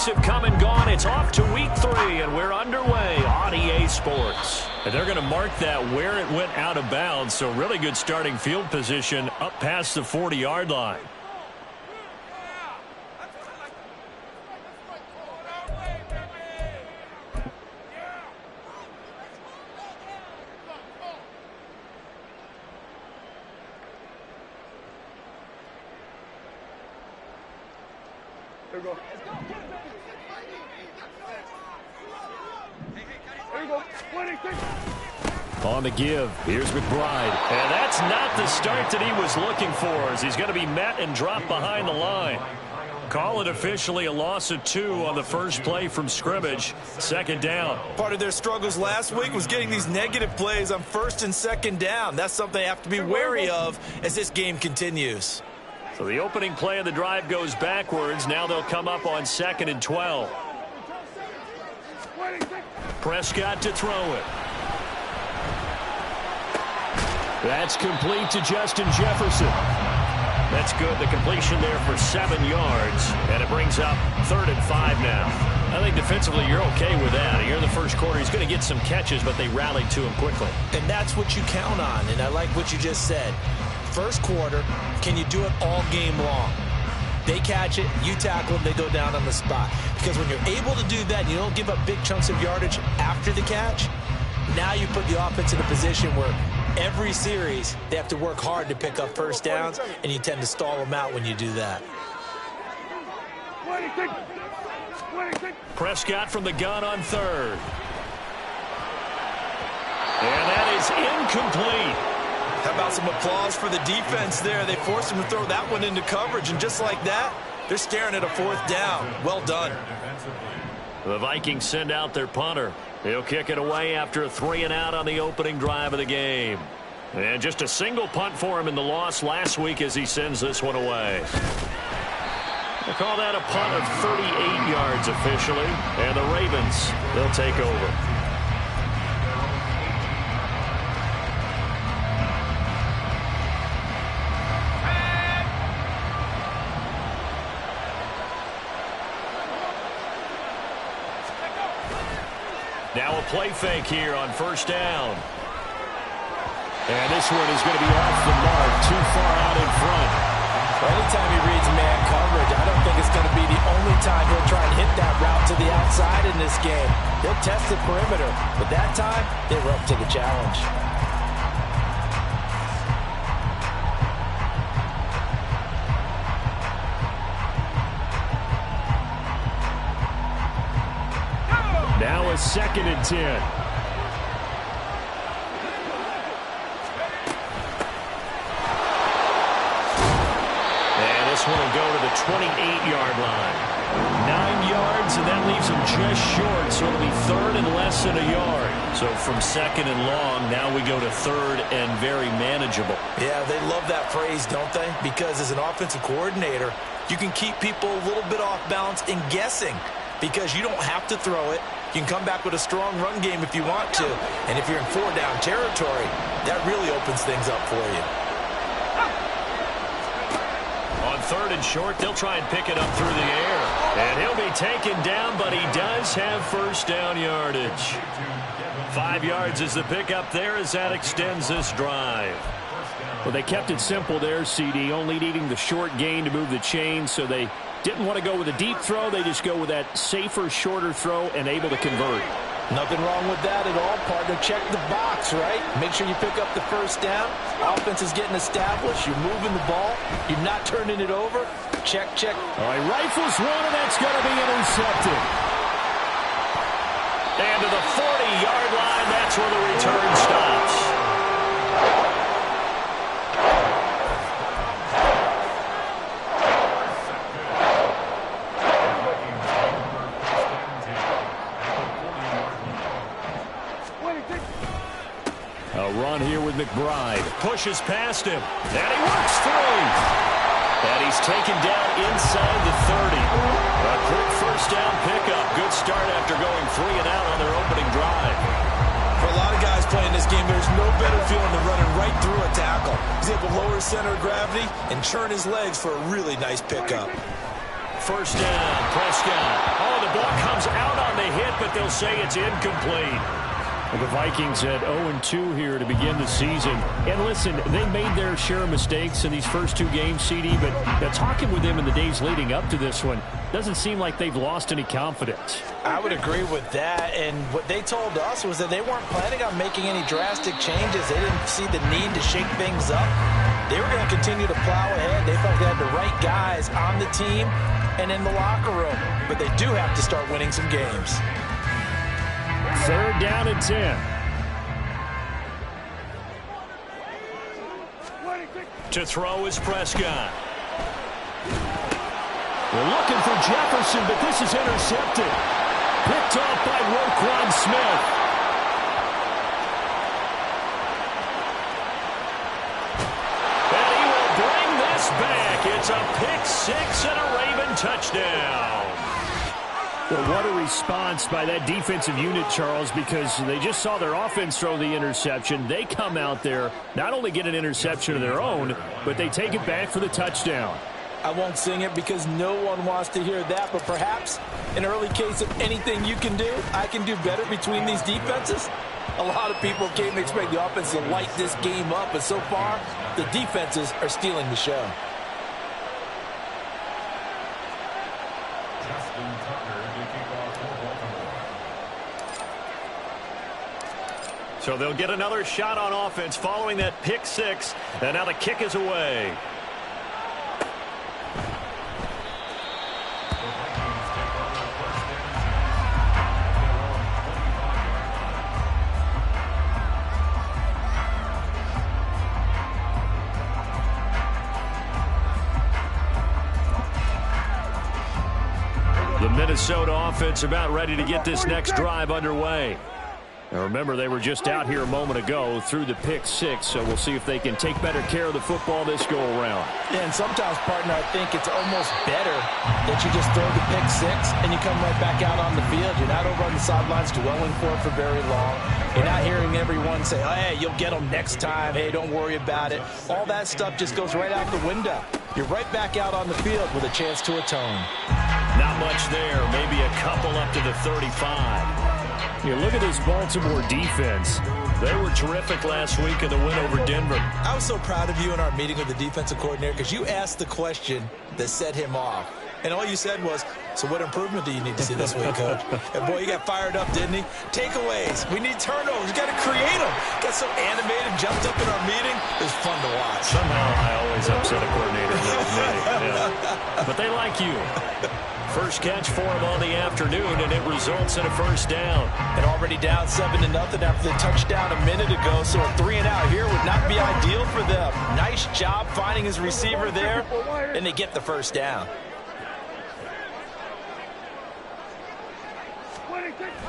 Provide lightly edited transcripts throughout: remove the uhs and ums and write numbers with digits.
weeks have come and gone. It's off to week 3, and we're underway on EA Sports. And they're going to mark that where it went out of bounds, so really good starting field position up past the 40-yard line. There we go. There you go. On the give, here's McBride. And that's not the start that he was looking for, as he's going to be met and dropped behind the line. Call it officially a loss of 2 on the first play from scrimmage. Second down. Part of their struggles last week was getting these negative plays on first and second down. That's something they have to be wary of as this game continues. So the opening play of the drive goes backwards. Now they'll come up on 2nd and 12. Prescott to throw it. That's complete to Justin Jefferson. That's good. The completion there for 7 yards. And it brings up 3rd and 5 now. I think defensively you're okay with that. Here in the first quarter, he's going to get some catches, but they rallied to him quickly. And that's what you count on. And I like what you just said. First quarter, can you do it all game long? They catch it, you tackle them, they go down on the spot. Because when you're able to do that, you don't give up big chunks of yardage after the catch, now you put the offense in a position where every series they have to work hard to pick up first downs, and you tend to stall them out when you do that. Prescott from the gun on 3rd. And that is incomplete. How about some applause for the defense there? They forced him to throw that one into coverage, and just like that, they're staring at a 4th down. Well done. The Vikings send out their punter. He'll kick it away after a 3-and-out on the opening drive of the game. And just a single punt for him in the loss last week as he sends this one away. They call that a punt of 38 yards officially, and the Ravens, they'll take over. Now a play fake here on 1st down. And this one is going to be off the mark, too far out in front. Well, anytime he reads man coverage, I don't think it's going to be the only time he'll try and hit that route to the outside in this game. He'll test the perimeter, but that time, they were up to the challenge. Now a 2nd and 10. And this one will go to the 28-yard line. 9 yards, and that leaves him just short, so it'll be 3rd and less than a yard. So from 2nd and long, now we go to 3rd and very manageable. Yeah, they love that phrase, don't they? Because as an offensive coordinator, you can keep people a little bit off balance and guessing because you don't have to throw it. You can come back with a strong run game if you want to. And if you're in 4-down territory, that really opens things up for you. On 3rd and short, they'll try and pick it up through the air. And he'll be taken down, but he does have 1st down yardage. 5 yards is the pickup there as that extends this drive. Well, they kept it simple there, CD, only needing the short gain to move the chain, so they didn't want to go with a deep throw. They just go with that safer, shorter throw and able to convert. Nothing wrong with that at all, partner. Check the box, right? Make sure you pick up the 1st down. Offense is getting established. You're moving the ball. You're not turning it over. Check, check. All right, rifles one, and that's going to be intercepted. And to the 40-yard line, that's where the return stops. A run here with McBride. Pushes past him. And he works through. And he's taken down inside the 30. A quick 1st down pickup. Good start after going 3-and-out on their opening drive. For a lot of guys playing this game, there's no better feeling than running right through a tackle. He's able to lower his center of gravity and churn his legs for a really nice pickup. first down. Prescott. Oh, the ball comes out on the hit, but they'll say it's incomplete. Well, the Vikings at 0-2 here to begin the season. And listen, they made their share of mistakes in these first two games, CD, but talking with them in the days leading up to this one, doesn't seem like they've lost any confidence. I would agree with that, and what they told us was that they weren't planning on making any drastic changes. They didn't see the need to shake things up. They were going to continue to plow ahead. They felt they had the right guys on the team and in the locker room, but they do have to start winning some games. Third down and 10. To throw is Prescott. We're looking for Jefferson, but this is intercepted. Picked off by Roquan Smith. And he will bring this back. It's a pick six and a Raven touchdown. Well, what a response by that defensive unit, Charles, because they just saw their offense throw the interception. They come out there, not only get an interception of their own, but they take it back for the touchdown. I won't sing it because no one wants to hear that, but perhaps an early case of anything you can do, I can do better between these defenses. A lot of people came to expect the offense to light this game up, but so far, the defenses are stealing the show. So they'll get another shot on offense following that pick six, and now the kick is away. The Minnesota offense about ready to get this next drive underway. Now remember, they were just out here a moment ago through the pick six, so we'll see if they can take better care of the football this go-around. Yeah, and sometimes, partner, I think it's almost better that you just throw the pick six and you come right back out on the field. You're not over on the sidelines dwelling for it for very long. You're not hearing everyone say, oh, hey, you'll get them next time. Hey, don't worry about it. All that stuff just goes right out the window. You're right back out on the field with a chance to atone. Not much there. Maybe a couple up to the 35. You look at this Baltimore defense. They were terrific last week in the win over Denver. I was so proud of you in our meeting with the defensive coordinator because you asked the question that set him off. And all you said was, so what improvement do you need to see this week, Coach? And boy, he got fired up, didn't he? Takeaways. We need turnovers. You got to create them. Got so animated, jumped up in our meeting. It was fun to watch. Somehow I always upset a coordinator. Yeah. But they like you. First catch for him on the afternoon, and it results in a first down. And already down 7-0 after the touchdown a minute ago, so a 3-and-out here would not be ideal for them. Nice job finding his receiver there, and they get the first down.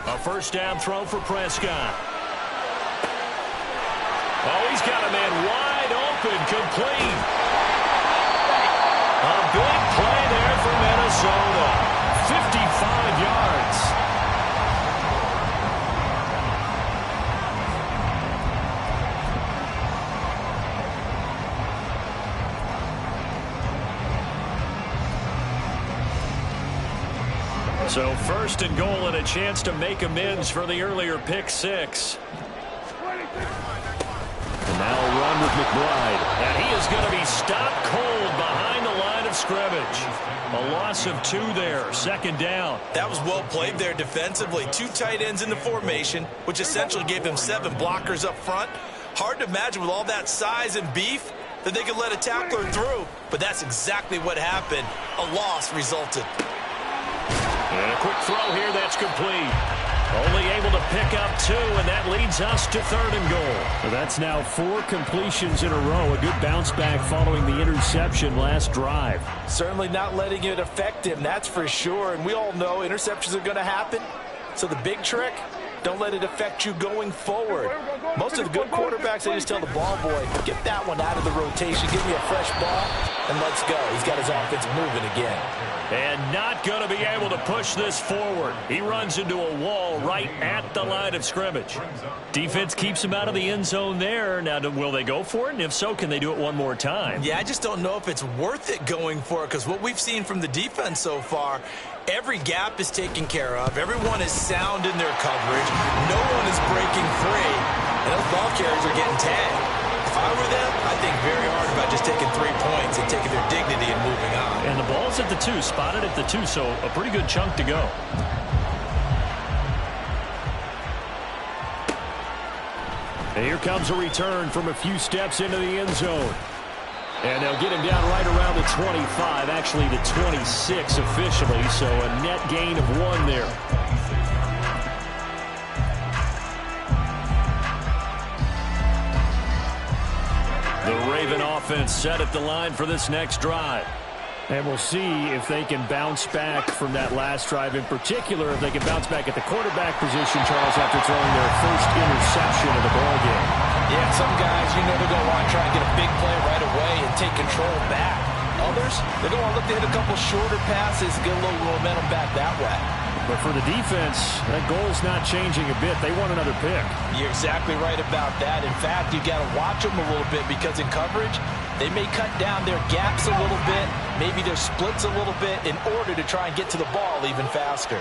A first down throw for Prescott. Oh, he's got a man wide open, complete. A big play there for Minnesota. 55 yards. So first and goal and a chance to make amends for the earlier pick six. And now a run with McBride. And he is going to be stopped cold behind the line of scrimmage. A loss of 2 there. Second down. That was well played there defensively. 2 tight ends in the formation, which essentially gave them 7 blockers up front. Hard to imagine with all that size and beef that they could let a tackler through. But that's exactly what happened. A loss resulted. And a quick throw here that's complete. Only able to pick up 2, and that leads us to third and goal. So that's now 4 completions in a row. A good bounce back following the interception last drive. Certainly not letting it affect him, that's for sure. And we all know interceptions are going to happen. So the big trick, Don't let it affect you going forward. Most of the good quarterbacks, they just tell the ball boy, get that one out of the rotation, give me a fresh ball, and let's go. He's got his offense moving again. And not going to be able to push this forward. He runs into a wall right at the line of scrimmage. Defense keeps him out of the end zone there. Now, will they go for it? And if so, can they do it one more time? Yeah, I just don't know if it's worth it going for it, because what we've seen from the defense so far, every gap is taken care of. Everyone is sound in their coverage. No one is breaking free. And those ball carriers are getting tagged. If I were them, I'd think very hard about just taking 3 points and taking their dignity and moving on. And the ball's at the 2, spotted at the 2, so a pretty good chunk to go. And here comes a return from a few steps into the end zone. And they'll get him down right around the 25, actually the 26 officially, so a net gain of 1 there. The Raven offense set at the line for this next drive. And we'll see if they can bounce back from that last drive. In particular, if they can bounce back at the quarterback position, Charles, after throwing their first interception of the ballgame. Yeah, some guys, you know they're going to want to try and get a big play right away and take control back. Others, they're going to look to hit a couple shorter passes, get a little momentum back that way. But for the defense, that goal's not changing a bit. They want another pick. You're exactly right about that. In fact, you got to watch them a little bit, because in coverage, they may cut down their gaps a little bit, maybe their splits a little bit, in order to try and get to the ball even faster.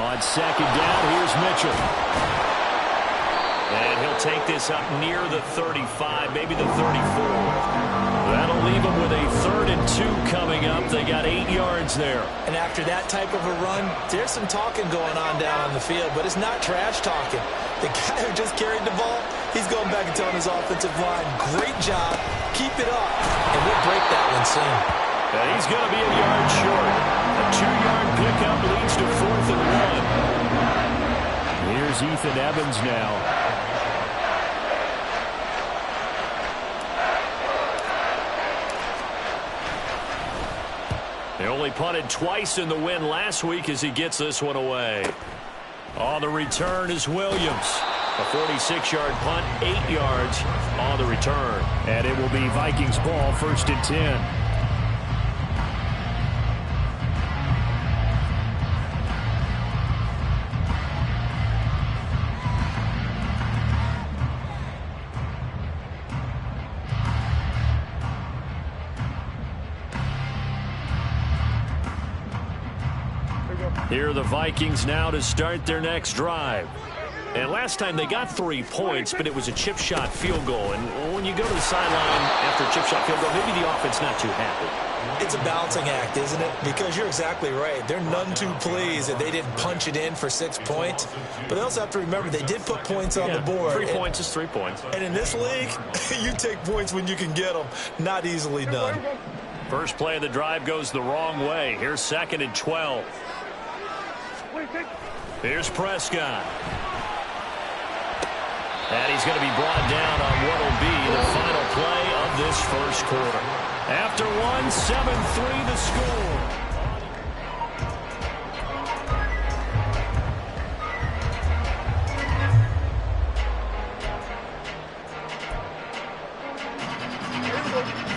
On second down, here's Mitchell. And he'll take this up near the 35, maybe the 34. That'll leave them with a 3rd and 2 coming up. They got 8 yards there. And after that type of a run, there's some talking going on down on the field, but it's not trash talking. The guy who just carried the ball, he's going back and telling his offensive line, great job, keep it up, and we'll break that one soon. And he's going to be a yard short. A 2-yard pickup leads to 4th and 1. Here's Ethan Evans now. They only punted twice in the win last week as he gets this one away. On the return is Williams. A 46-yard punt, 8 yards on the return. And it will be Vikings ball, 1st and 10. Here are the Vikings now to start their next drive. And last time they got 3 points, but it was a chip shot field goal. And when you go to the sideline after a chip shot field goal, maybe the offense not too happy. It's a balancing act, isn't it? Because you're exactly right. They're none too pleased that they didn't punch it in for 6 points. But they also have to remember they did put points on the board. 3 points is 3 points. And in this league, you take points when you can get them. Not easily done. First play of the drive goes the wrong way. Here's 2nd and 12. Here's Prescott. And he's going to be brought down on what will be the final play of this first quarter. After 1, 7-3 the score.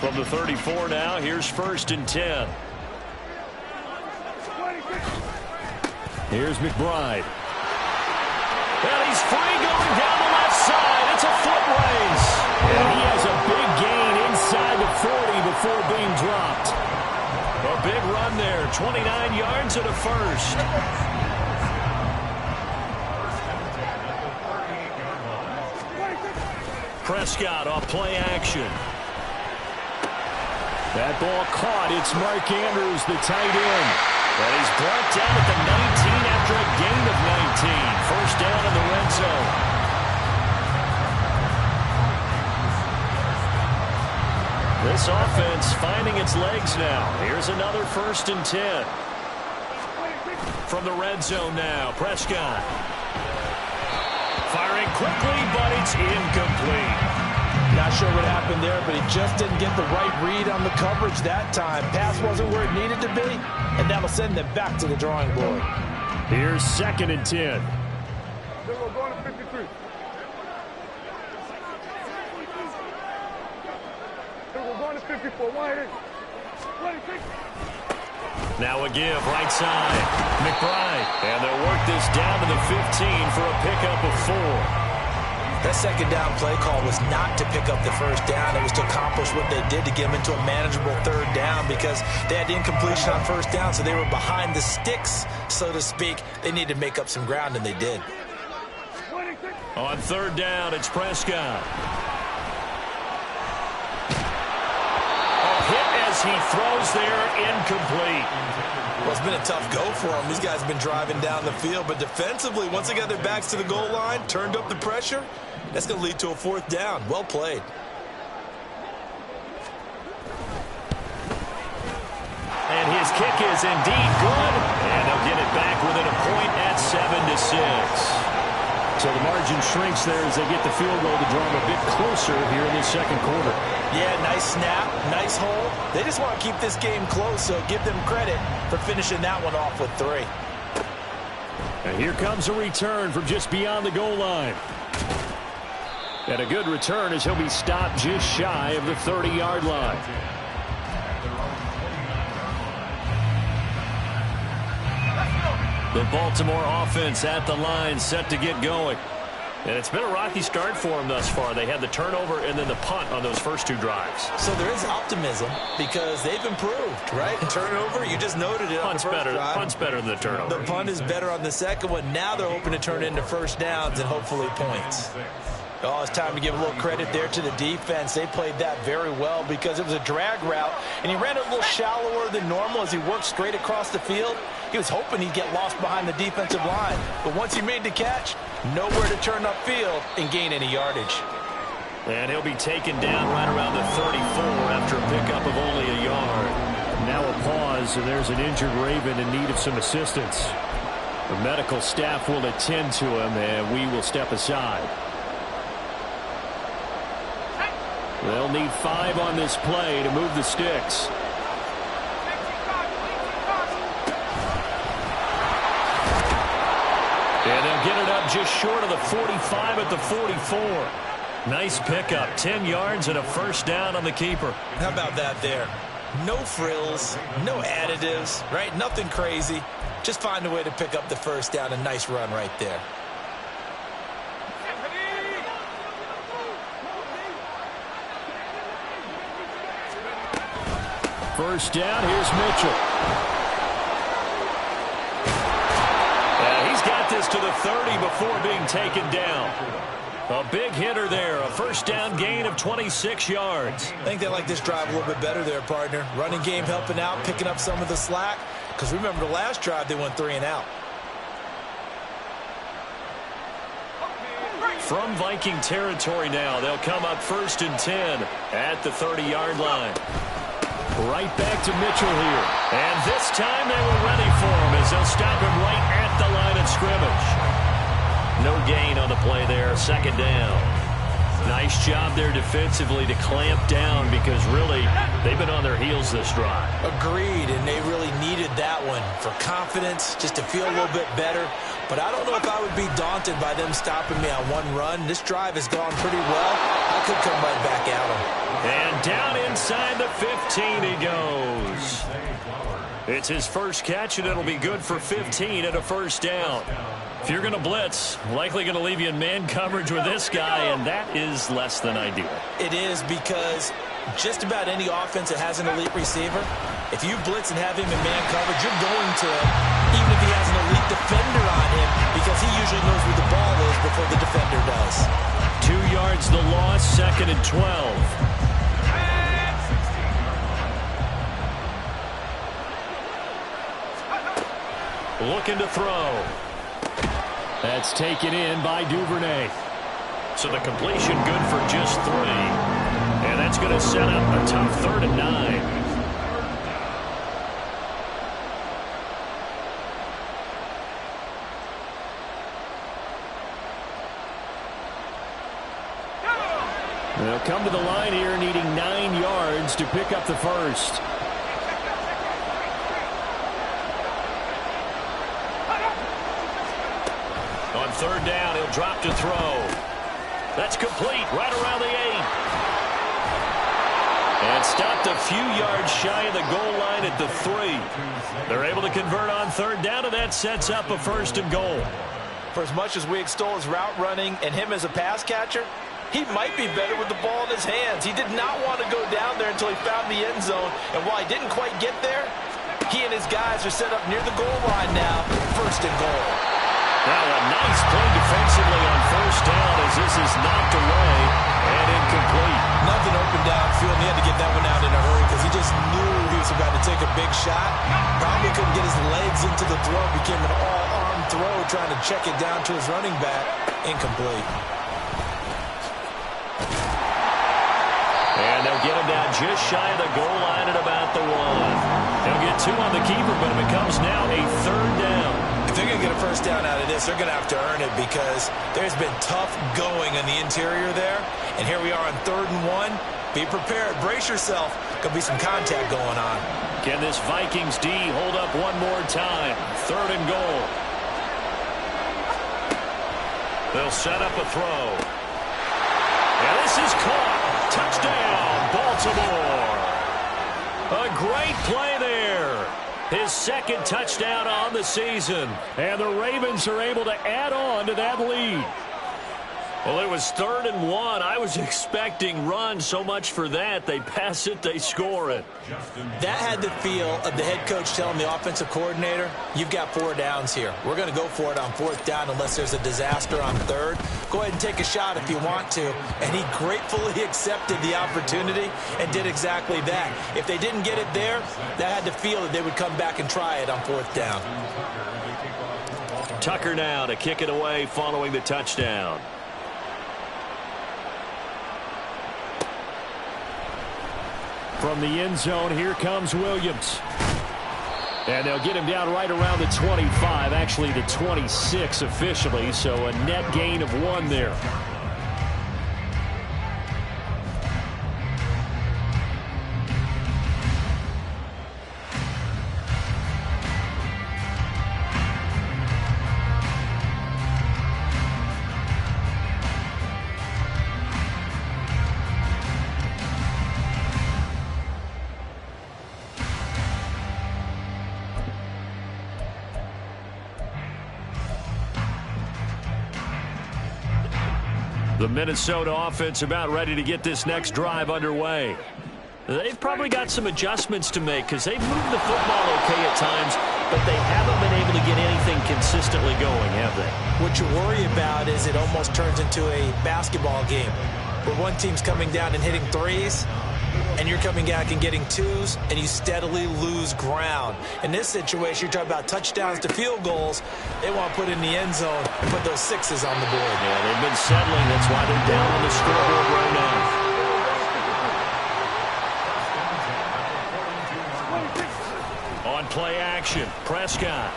From the 34 now, here's 1st and 10. Here's McBride. And he's free going down the left side. It's a foot race. And he has a big gain inside the 40 before being dropped. A big run there. 29 yards and a first. Prescott off play action. That ball caught. It's Mark Andrews, the tight end. And he's brought down at the 19 after a gain of 19. First down in the red zone. This offense finding its legs now. Here's another 1st and 10. From the red zone now, Prescott. Firing quickly, but it's incomplete. Not sure what happened there, but he just didn't get the right read on the coverage that time. Pass wasn't where it needed to be, and that'll send them back to the drawing board. Here's 2nd and 10. There go, going to 53. There go, going to 54. 180. Now a give, right side. McBride. And they'll work this down to the 15 for a pickup of 4. That second down play call was not to pick up the first down. It was to accomplish what they did to get them into a manageable third down because they had incompletion on first down, so they were behind the sticks, so to speak. They needed to make up some ground, and they did. On 3rd down, it's Prescott. A hit as he throws there, incomplete. Well, it's been a tough go for them. These guys have been driving down the field, but defensively, once they got their backs to the goal line, turned up the pressure, that's going to lead to a 4th down. Well played. And his kick is indeed good. And they'll get it back within a point at 7-6. So the margin shrinks there as they get the field goal to draw them a bit closer here in this 2nd quarter. Yeah, nice snap, nice hole. They just want to keep this game close, so give them credit for finishing that one off with 3. And here comes a return from just beyond the goal line. And a good return as he'll be stopped just shy of the 30-yard line. The Baltimore offense at the line, set to get going. And it's been a rocky start for them thus far. They had the turnover and then the punt on those first 2 drives. So there is optimism because they've improved, right? Turnover, you just noted it on the first drive. Punt's better than the turnover. The punt is better on the second one. Now they're hoping to turn it into first downs and hopefully points. Oh, it's time to give a little credit there to the defense. They played that very well because it was a drag route, and he ran it a little shallower than normal as he worked straight across the field. He was hoping he'd get lost behind the defensive line. But once he made the catch, nowhere to turn upfield and gain any yardage. And he'll be taken down right around the 34 after a pickup of only a yard. Now a pause, and there's an injured Raven in need of some assistance. The medical staff will attend to him, and we will step aside. They'll need 5 on this play to move the sticks. And they'll get it up just short of the 45 at the 44. Nice pickup, 10 yards and a first down on the keeper. How about that there? No frills, no additives, right? Nothing crazy. Just find a way to pick up the first down. A nice run right there. First down, here's Mitchell. And he's got this to the 30 before being taken down. A big hitter there, a first down gain of 26 yards. I think they like this drive a little bit better there, partner. Running game helping out, picking up some of the slack. Because remember the last drive, they went 3 and out. From Viking territory now, they'll come up 1st and 10 at the 30-yard line. Right back to Mitchell here. And this time they were ready for him as they'll stop him right at the line of scrimmage. No gain on the play there, 2nd down. Nice job there defensively to clamp down because really they've been on their heels this drive. Agreed, and they really needed that one for confidence, just to feel a little bit better. But I don't know if I would be daunted by them stopping me on one run. This drive has gone pretty well. I could come right back at them. And down inside the 15 he goes. It's his first catch, and it'll be good for 15 and a first down. If you're going to blitz, likely going to leave you in man coverage with this guy, and that is less than ideal. It is because just about any offense that has an elite receiver, if you blitz and have him in man coverage, you're going to him, even if he has an elite defender on him, because he usually knows where the ball is before the defender does. 2 yards the loss, 2nd and 12. Looking to throw. That's taken in by Duvernay. So the completion good for just 3. And that's going to set up a tough 3rd and 9. They'll come to the line here needing 9 yards to pick up the first. third down. He'll drop to throw. That's complete right around the 8. And stopped a few yards shy of the goal line at the 3. They're able to convert on third down, and that sets up a 1st and goal. For as much as we extol his route running and him as a pass catcher, he might be better with the ball in his hands. He did not want to go down there until he found the end zone. And while he didn't quite get there, he and his guys are set up near the goal line now, 1st and goal. Now a nice play defensively on 1st down as this is knocked away and incomplete. Nothing open downfield, and he had to get that one out in a hurry because he just knew he was about to take a big shot. Probably couldn't get his legs into the throw. Became an all-arm throw, trying to check it down to his running back. Incomplete. And they'll get him down just shy of the goal line at about the 1. They'll get 2 on the keeper, but it becomes now a 3rd down. If they're going to get a 1st down out of this, they're going to have to earn it because there's been tough going in the interior there. And here we are on 3rd and 1. Be prepared. Brace yourself. Going to be some contact going on. Can this Vikings D hold up one more time? 3rd and goal. They'll set up a throw. And this is caught. Touchdown, Baltimore. A great play there. His 2nd touchdown on the season. And the Ravens are able to add on to that lead. Well, it was 3rd and 1. I was expecting run. So much for that. They pass it, they score it. That had the feel of the head coach telling the offensive coordinator, you've got 4 downs here. We're going to go for it on 4th down unless there's a disaster on 3rd. Go ahead and take a shot if you want to. And he gratefully accepted the opportunity and did exactly that. If they didn't get it there, that had the feel that they would come back and try it on 4th down. Tucker now to kick it away following the touchdown. From the end zone, here comes Williams. And they'll get him down right around the 25, actually the 26 officially, so a net gain of 1 there. The Minnesota offense about ready to get this next drive underway. They've probably got some adjustments to make because they've moved the football okay at times, but they haven't been able to get anything consistently going, have they? What you worry about is it almost turns into a basketball game where one team's coming down and hitting 3s, and you're coming back and getting 2s, and you steadily lose ground. In this situation, you're talking about touchdowns to field goals. They want to put in the end zone and put those 6s on the board. Yeah, they've been settling. That's why they're down on the scoreboard right now. On play action, Prescott.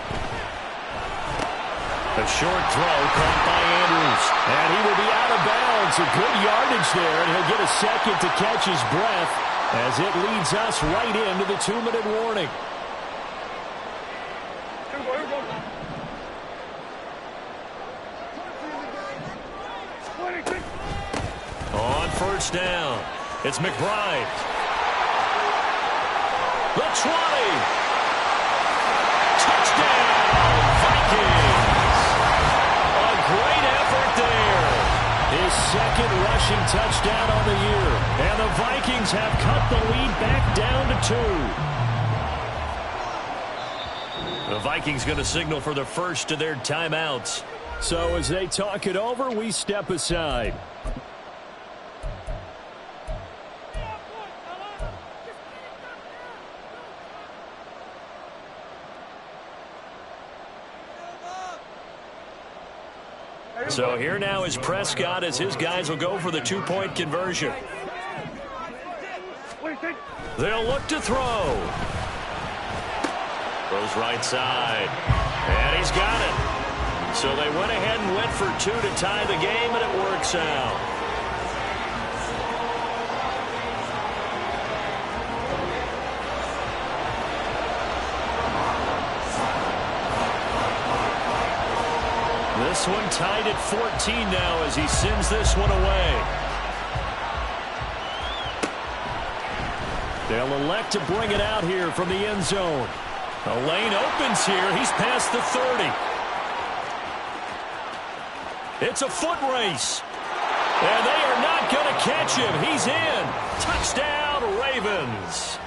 A short throw caught by Andrews. And he will be out of bounds. A good yardage there, and he'll get a second to catch his breath as it leads us right into the 2-minute warning. On 1st down, it's McBride. The 20. Touchdown, Vikings. A great effort there. His 2nd rushing touchdown on the year. And the Vikings have cut the lead back down to 2. The Vikings going to signal for the first of their timeouts. So as they talk it over, we step aside. So here now is Prescott as his guys will go for the 2-point conversion. They'll look to throw. Throws right side. And he's got it. So they went ahead and went for 2 to tie the game, and it works out. This one tied at 14 now as he sends this one away. They'll elect to bring it out here from the end zone. The lane opens here. He's past the 30. It's a foot race. And they are not going to catch him. He's in. Touchdown, Ravens.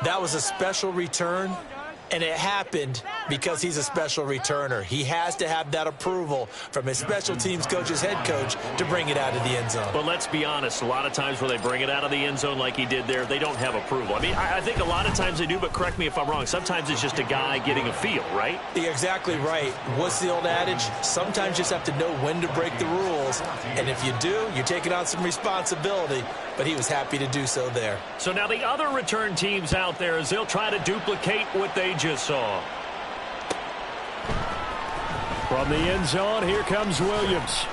That was a special return, and it happened because he's a special returner. He has to have that approval from his special teams coach's head coach to bring it out of the end zone. But let's be honest, a lot of times when they bring it out of the end zone like he did there, they don't have approval. I mean, I think a lot of times they do, but correct me if I'm wrong. Sometimes it's just a guy getting a feel, right? You're exactly right. What's the old adage? Sometimes you just have to know when to break the rules, and if you do, you're taking on some responsibility, but he was happy to do so there. So now the other return teams out there as they'll try to duplicate what they just saw. From the end zone, here comes Williams.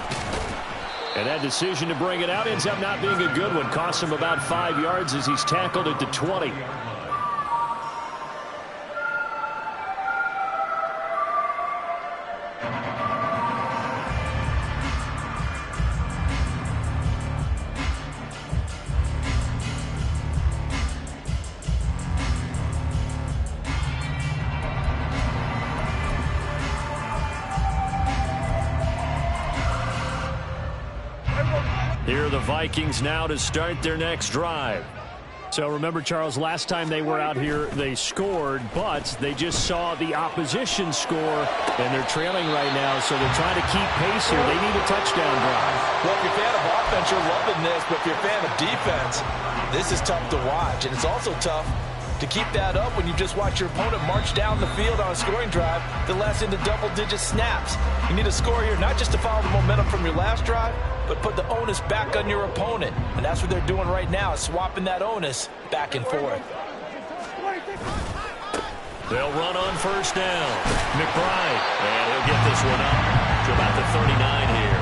And that decision to bring it out ends up not being a good one. Costs him about 5 yards as he's tackled at the 20. Here are the Vikings now to start their next drive. So remember, Charles, last time they were out here, they scored, but they just saw the opposition score, and they're trailing right now, so they're trying to keep pace here. They need a touchdown drive. Well, if you're a fan of offense, you're loving this, but if you're a fan of defense, this is tough to watch, and it's also tough to keep that up when you just watch your opponent march down the field on a scoring drive that lasts into double-digit snaps. You need a score here, not just to follow the momentum from your last drive, but put the onus back on your opponent. And that's what they're doing right now, is swapping that onus back and forth. They'll run on first down. McBride, and he'll get this one up to about the 39 here.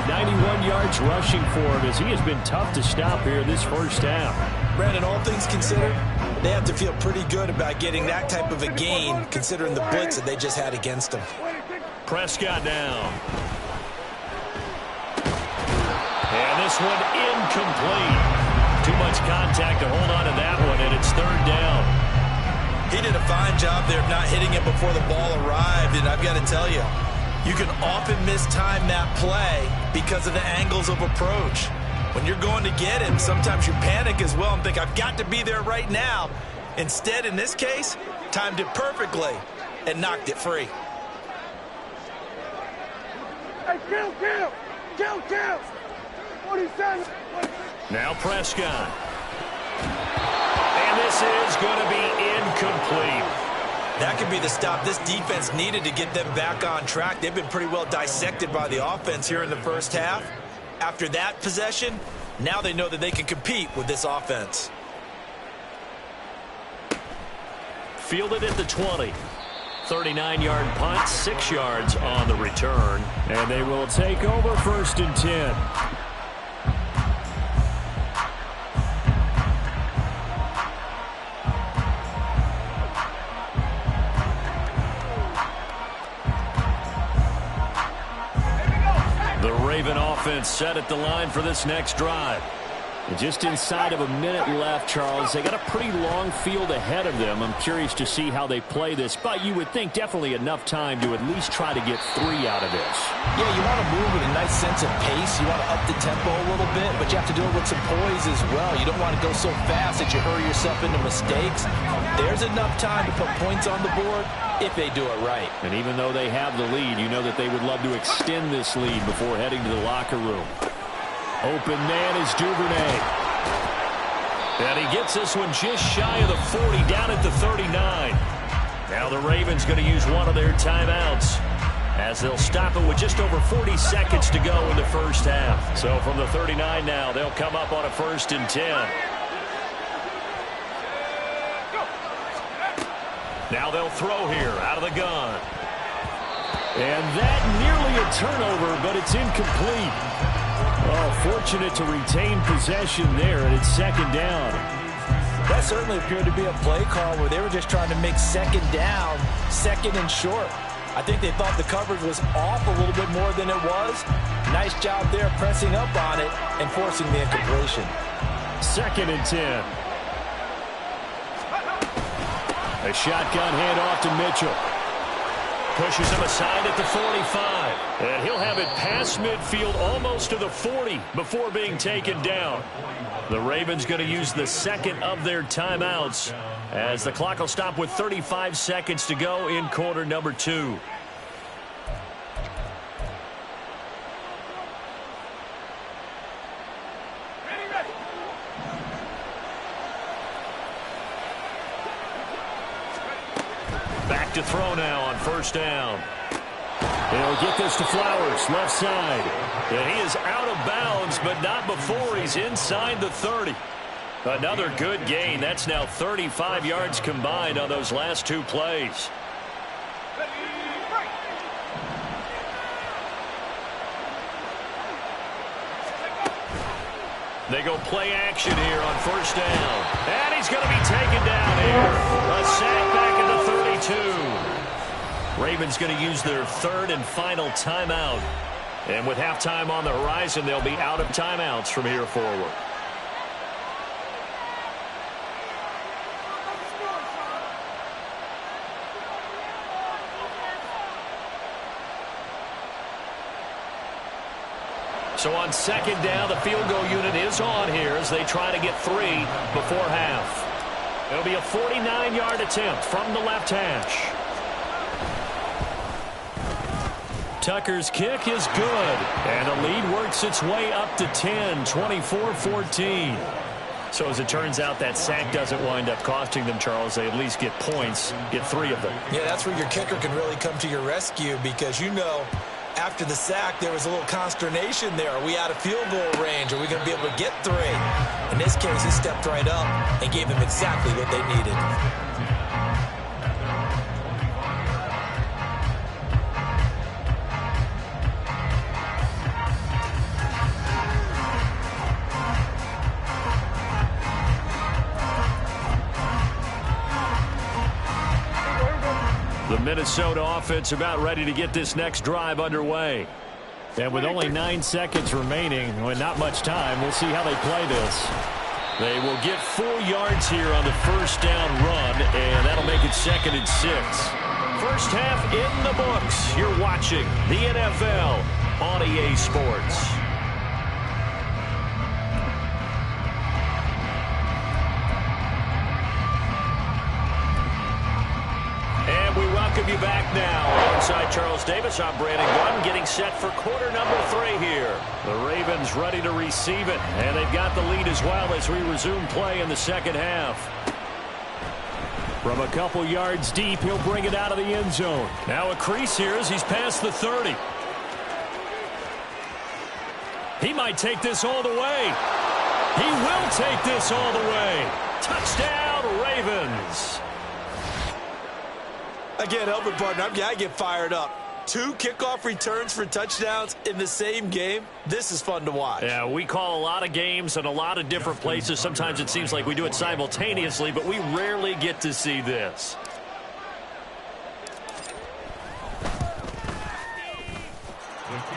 91 yards rushing for him as he has been tough to stop here this first half. Brandon, all things considered, they have to feel pretty good about getting that type of a gain, considering the blitz that they just had against them. Prescott down. And this one incomplete. Too much contact to hold on to that one, and it's third down. He did a fine job there of not hitting it before the ball arrived, and I've got to tell you, you can often mistime that play because of the angles of approach. When you're going to get him, sometimes you panic as well and think, I've got to be there right now. Instead, in this case, timed it perfectly and knocked it free. Hey, kill! Now Prescott. And this is going to be incomplete. That could be the stop this defense needed to get them back on track. They've been pretty well dissected by the offense here in the first half. After that possession, now they know that they can compete with this offense. Fielded at the 20. 39-yard punt, 6 yards on the return. And they will take over first and 10. The Raven offense set at the line for this next drive. And just inside of a minute left, Charles. They got a pretty long field ahead of them. I'm curious to see how they play this, but you would think definitely enough time to at least try to get 3 out of this. Yeah, you want to move with a nice sense of pace. You want to up the tempo a little bit, but you have to do it with some poise as well. You don't want to go so fast that you hurry yourself into mistakes. There's enough time to put points on the board if they do it right. And even though they have the lead, you know that they would love to extend this lead before heading to the locker room. Open man is Duvernay. And he gets this one just shy of the 40, down at the 39. Now the Ravens going to use one of their timeouts as they'll stop it with just over 40 seconds to go in the first half. So from the 39 now, they'll come up on a first and 10. Now they'll throw here out of the gun. And that nearly a turnover, but it's incomplete. Oh, fortunate to retain possession there, and it's second down. That certainly appeared to be a play call where they were just trying to make second down, second and short. I think they thought the coverage was off a little bit more than it was. Nice job there pressing up on it and forcing the incompletion. 2nd and 10. A shotgun handoff to Mitchell. Pushes him aside at the 45. And he'll have it past midfield almost to the 40 before being taken down. The Ravens going to use the 2nd of their timeouts as the clock will stop with 35 seconds to go in quarter number 2. Back to throw now on 1st down. They'll get this to Flowers, left side. And he is out of bounds, but not before he's inside the 30. Another good gain. That's now 35 yards combined on those last 2 plays. They go play action here on 1st down. And he's going to be taken down here. A sack back at the 32. Ravens going to use their 3rd and final timeout. And with halftime on the horizon, they'll be out of timeouts from here forward. So on 2nd down, the field goal unit is on here as they try to get 3 before half. It'll be a 49-yard attempt from the left hash. Tucker's kick is good, and the lead works its way up to 10, 24-14. So as it turns out, that sack doesn't wind up costing them, Charles. They at least get points, get 3 of them. Yeah, that's where your kicker can really come to your rescue because, you know, after the sack, there was a little consternation there. Are we out of field goal range? Are we going to be able to get 3? In this case, he stepped right up and gave them exactly what they needed. The Minnesota offense about ready to get this next drive underway. And with only 9 seconds remaining, with not much time, we'll see how they play this. They will get 4 yards here on the 1st down run, and that'll make it 2nd and 6. First half in the books. You're watching the NFL on EA Sports. Welcome you back now. Alongside Charles Davis, I'm Brandon Gunn, getting set for quarter number 3 here. The Ravens ready to receive it, and they've got the lead as well as we resume play in the 2nd half. From a couple yards deep, he'll bring it out of the end zone. Now a crease here as he's past the 30. He might take this all the way. He will take this all the way. Touchdown, Ravens. Again, help it, partner. I get fired up. 2 kickoff returns for touchdowns in the same game. This is fun to watch. Yeah, we call a lot of games in a lot of different places. Sometimes it seems like we do it simultaneously, but we rarely get to see this.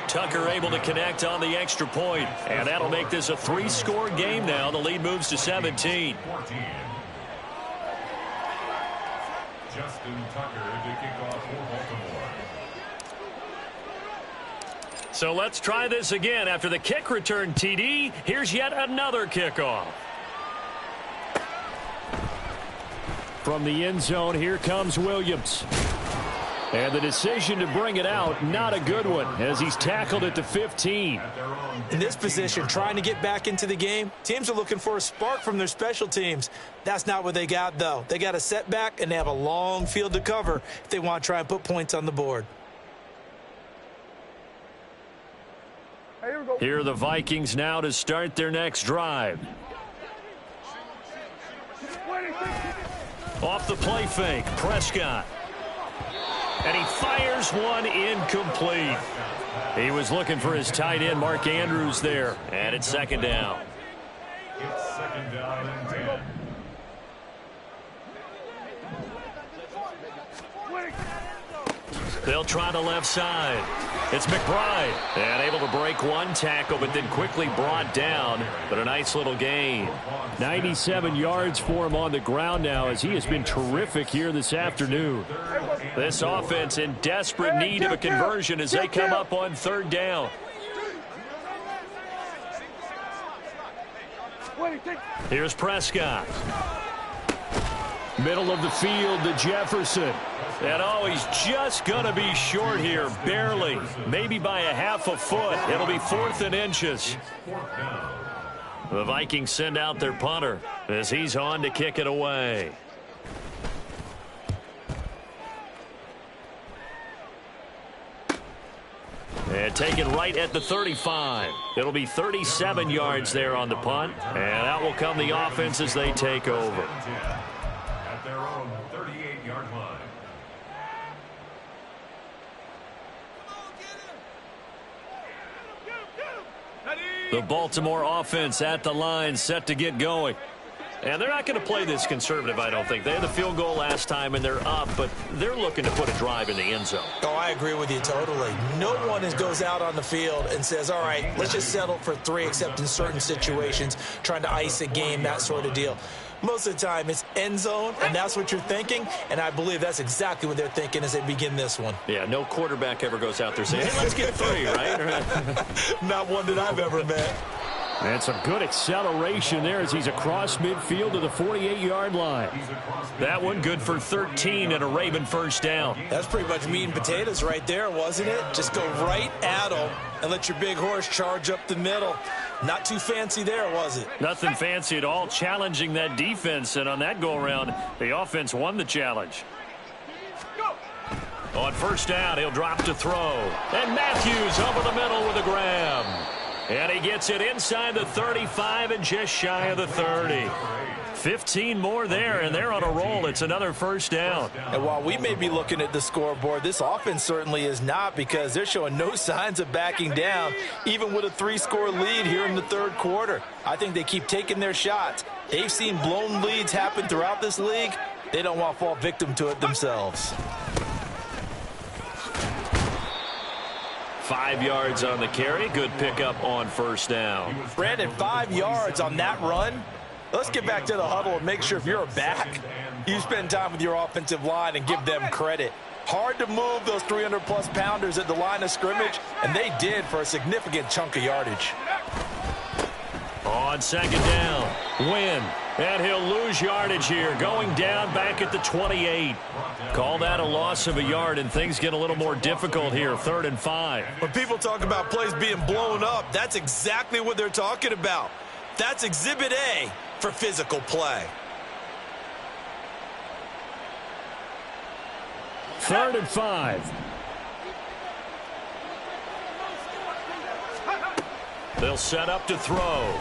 Tucker able to connect on the extra point, and that'll make this a 3-score game now. The lead moves to 17. Justin Tucker to kick off for Baltimore. So let's try this again. After the kick return TD, here's yet another kickoff. From the end zone, here comes Williams. And the decision to bring it out, not a good one, as he's tackled at the 15. In this position, trying to get back into the game, teams are looking for a spark from their special teams. That's not what they got, though. They got a setback, and they have a long field to cover if they want to try and put points on the board. Here are the Vikings now to start their next drive. Off the play fake, Prescott. And he fires one incomplete. He was looking for his tight end, Mark Andrews, there. And it's 2nd down. It's 2nd down and 10. They'll try the left side. It's McBride. And able to break one tackle, but then quickly brought down. But a nice little gain. 97 yards for him on the ground now, as he has been terrific here this afternoon. This offense in desperate need of a conversion as they come up on third down. Here's Prescott. Middle of the field to Jefferson. And oh, he's just going to be short here, barely. Maybe by a half a foot. It'll be 4th and inches. The Vikings send out their punter as he's on to kick it away. And taken right at the 35. It'll be 37 yards there on the punt. And out will come the offense as they take over. At their own 38-yard line. The Baltimore offense at the line, set to get going. And they're not going to play this conservative, I don't think. They had the field goal last time, and they're up, but they're looking to put a drive in the end zone. Oh, I agree with you totally. No one goes out on the field and says, all right, let's just settle for 3, except in certain situations, trying to ice a game, that sort of deal. Most of the time, it's end zone, and that's what you're thinking, and I believe that's exactly what they're thinking as they begin this one. Yeah, no quarterback ever goes out there saying, hey, let's get 3, right? Not one that I've ever met. And some good acceleration there as he's across midfield to the 48-yard line. That one good for 13 and a Raven first down. That's pretty much meat and potatoes right there, wasn't it? Just go right at him and let your big horse charge up the middle. Not too fancy there, was it? Nothing fancy at all, challenging that defense. And on that go-around, the offense won the challenge. On first down, he'll drop to throw. And Matthews over the middle with a grab. And he gets it inside the 35 and just shy of the 30. 15 more there, and they're on a roll. It's another first down. And while we may be looking at the scoreboard, this offense certainly is not, because they're showing no signs of backing down, even with a 3-score lead here in the third quarter. I think they keep taking their shots. They've seen blown leads happen throughout this league. They don't want to fall victim to it themselves. 5 yards on the carry. Good pickup on first down. Brandon, 5 yards on that run. Let's get back to the huddle and make sure if you're a back, you spend time with your offensive line and give them credit. Hard to move those 300-plus pounders at the line of scrimmage, and they did for a significant chunk of yardage. On second down, Wynn. And he'll lose yardage here, going down back at the 28. Call that a loss of a yard, and things get a little more difficult here, 3rd and 5. When people talk about plays being blown up, that's exactly what they're talking about. That's Exhibit A for physical play. 3rd and 5. They'll set up to throw.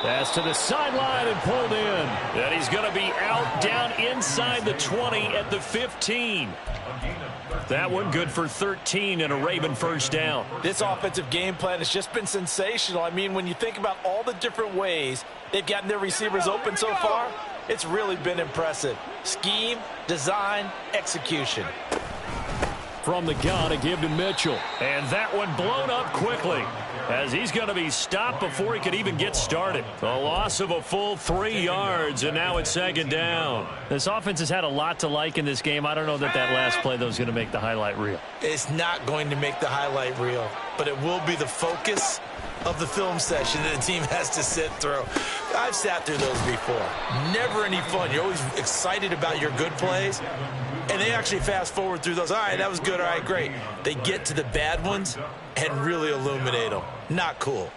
Pass to the sideline and pulled in. And he's going to be out down inside the 20 at the 15. That one good for 13 and a Raven first down. This offensive game plan has just been sensational. I mean, when you think about all the different ways they've gotten their receivers open so far, it's really been impressive. Scheme, design, execution. From the gun to give to Mitchell. And that one blown up quickly, as he's going to be stopped before he could even get started. A loss of a full 3 yards, and now it's second down. This offense has had a lot to like in this game. I don't know that last play, though, is going to make the highlight reel. It's not going to make the highlight reel, but it will be the focus of the film session that the team has to sit through. I've sat through those before. Never any fun. You're always excited about your good plays, and they actually fast forward through those. All right, that was good. All right, great. They get to the bad ones and really illuminate them. Not cool.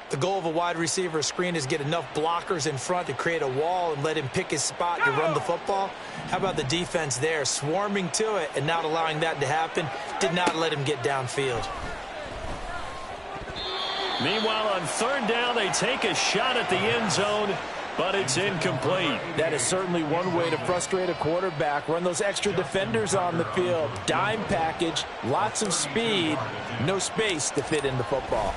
The goal of a wide receiver screen is get enough blockers in front to create a wall and let him pick his spot to run the football. How about the defense there, swarming to it and not allowing that to happen? Did not let him get downfield. Meanwhile, on third down, they take a shot at the end zone, but it's incomplete. That is certainly one way to frustrate a quarterback. Run those extra defenders on the field. Dime package, lots of speed, no space to fit in the football.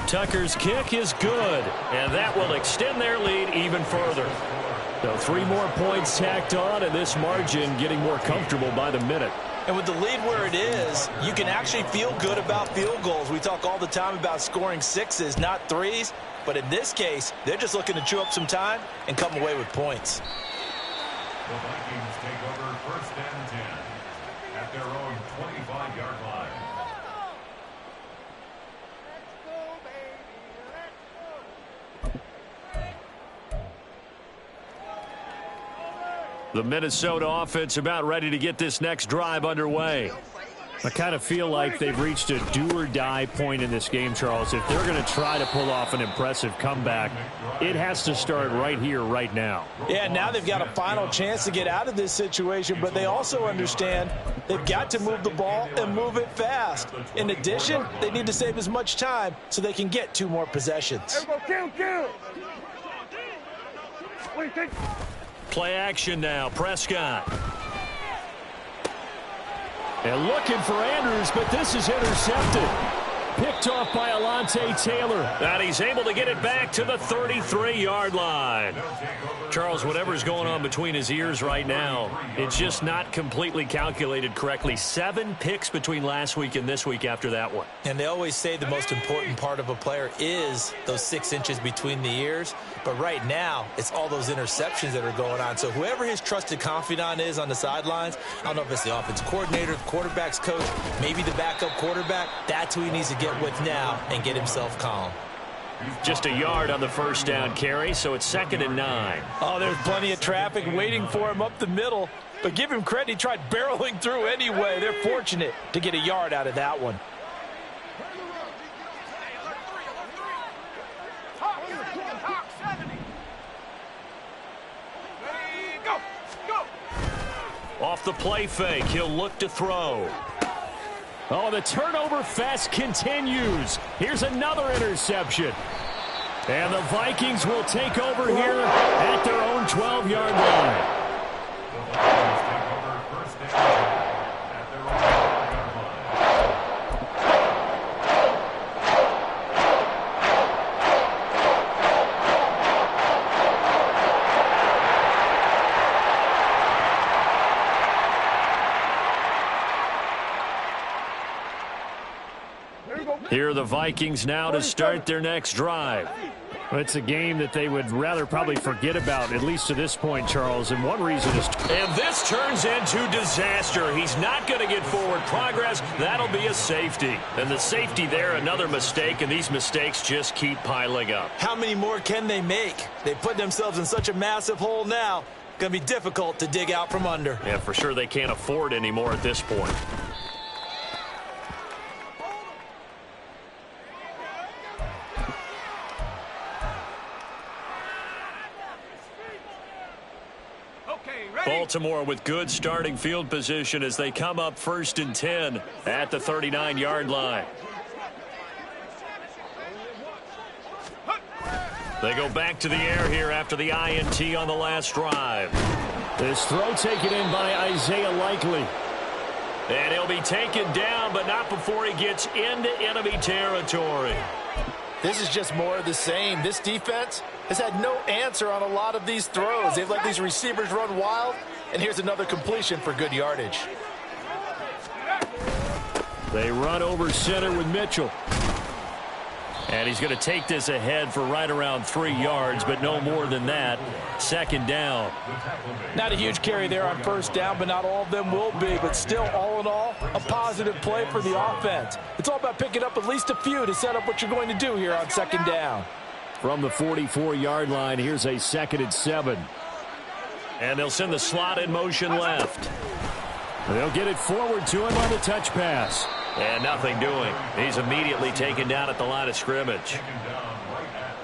Tucker's kick is good, and that will extend their lead even further. So 3 more points tacked on, and this margin getting more comfortable by the minute. And with the lead where it is, you can actually feel good about field goals. We talk all the time about scoring 6s, not 3s. But in this case, they're just looking to chew up some time and come away with points. The Vikings take over 1st and 10 at their own 25-yard line. The Minnesota offense about ready to get this next drive underway. I kind of feel like they've reached a do-or-die point in this game, Charles. If they're going to try to pull off an impressive comeback, it has to start right here, right now. Yeah, now they've got a final chance to get out of this situation, but they also understand they've got to move the ball and move it fast. In addition, they need to save as much time so they can get 2 more possessions. Kill. Wait, take. Play action now. Prescott. And looking for Andrews, but this is intercepted. Picked off by Alontae Taylor. And he's able to get it back to the 33-yard line. Charles, whatever's going on between his ears right now, it's just not completely calculated correctly. 7 picks between last week and this week after that one. And they always say the most important part of a player is those 6 inches between the ears. But right now, it's all those interceptions that are going on. So whoever his trusted confidant is on the sidelines, I don't know if it's the offensive coordinator, the quarterback's coach, maybe the backup quarterback, that's who he needs to get with now and get himself calm. Just a yard on the first down carry, so it's 2nd and 9. Oh, there's plenty of traffic waiting for him up the middle. But give him credit, he tried barreling through anyway. They're fortunate to get a yard out of that one. Off the play fake, he'll look to throw. Oh, the turnover fest continues. Here's another interception. And the Vikings will take over here at their own 12-yard line. The Vikings take over 1st and 10 at their own 12-yard line. Here are the Vikings now to start their next drive. It's a game that they would rather probably forget about, at least to this point, Charles. And one reason is... And this turns into disaster. He's not going to get forward progress. That'll be a safety. And the safety there, another mistake, and these mistakes just keep piling up. How many more can they make? They put themselves in such a massive hole now. Going to be difficult to dig out from under. Yeah, for sure they can't afford anymore at this point. Baltimore with good starting field position as they come up 1st and 10 at the 39-yard line. They go back to the air here after the INT on the last drive. This throw taken in by Isaiah Likely. And he'll be taken down, but not before he gets into enemy territory. This is just more of the same. This defense has had no answer on a lot of these throws. They've let these receivers run wild, and here's another completion for good yardage. They run over center with Mitchell. And he's going to take this ahead for right around 3 yards, but no more than that. 2nd down. Not a huge carry there on 1st down, but not all of them will be. But still, all in all, a positive play for the offense. It's all about picking up at least a few to set up what you're going to do here on 2nd down. From the 44-yard line, here's a 2nd and 7. And they'll send the slot in motion left. They'll get it forward to him on the touch pass. And nothing doing. He's immediately taken down at the line of scrimmage.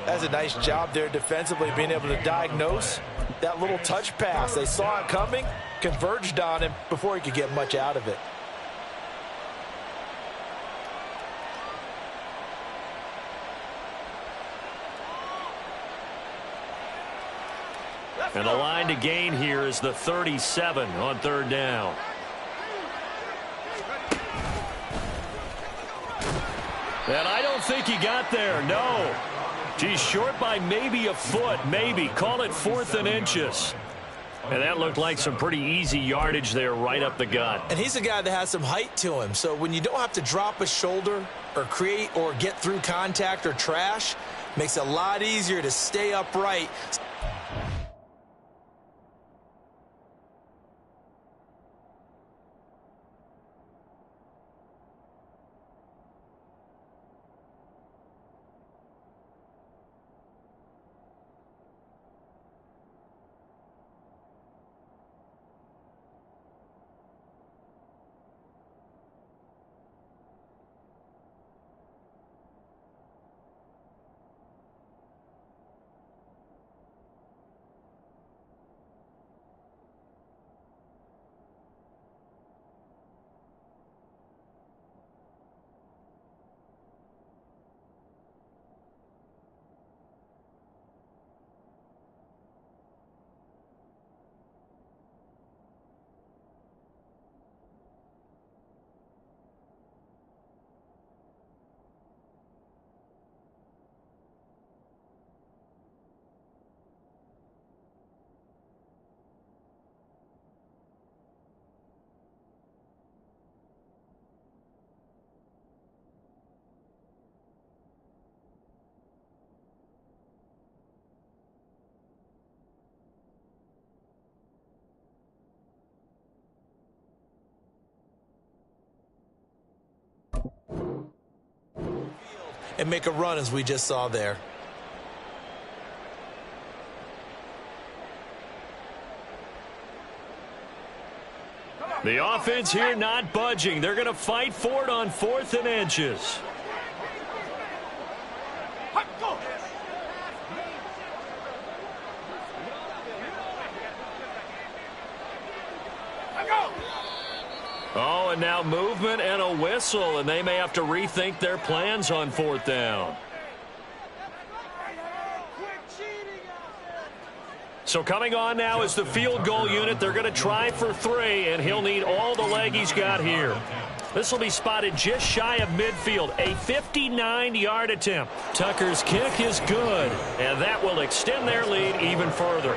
That's a nice job there defensively, being able to diagnose that little touch pass. They saw it coming, converged on him before he could get much out of it. And the line to gain here is the 37 on 3rd down. And I don't think he got there, no. He's short by maybe a foot, maybe. Call it 4th and inches. And that looked like some pretty easy yardage there right up the gut. And he's a guy that has some height to him. So when you don't have to drop a shoulder or create or get through contact or trash, makes it a lot easier to stay upright. And make a run as we just saw there. The offense here not budging. They're going to fight for it on 4th and inches. Oh, and now movement and a whistle, and they may have to rethink their plans on 4th down. So coming on now is the field goal unit. They're going to try for 3, and he'll need all the leg he's got here. This will be spotted just shy of midfield, a 59-yard attempt. Tucker's kick is good, and that will extend their lead even further.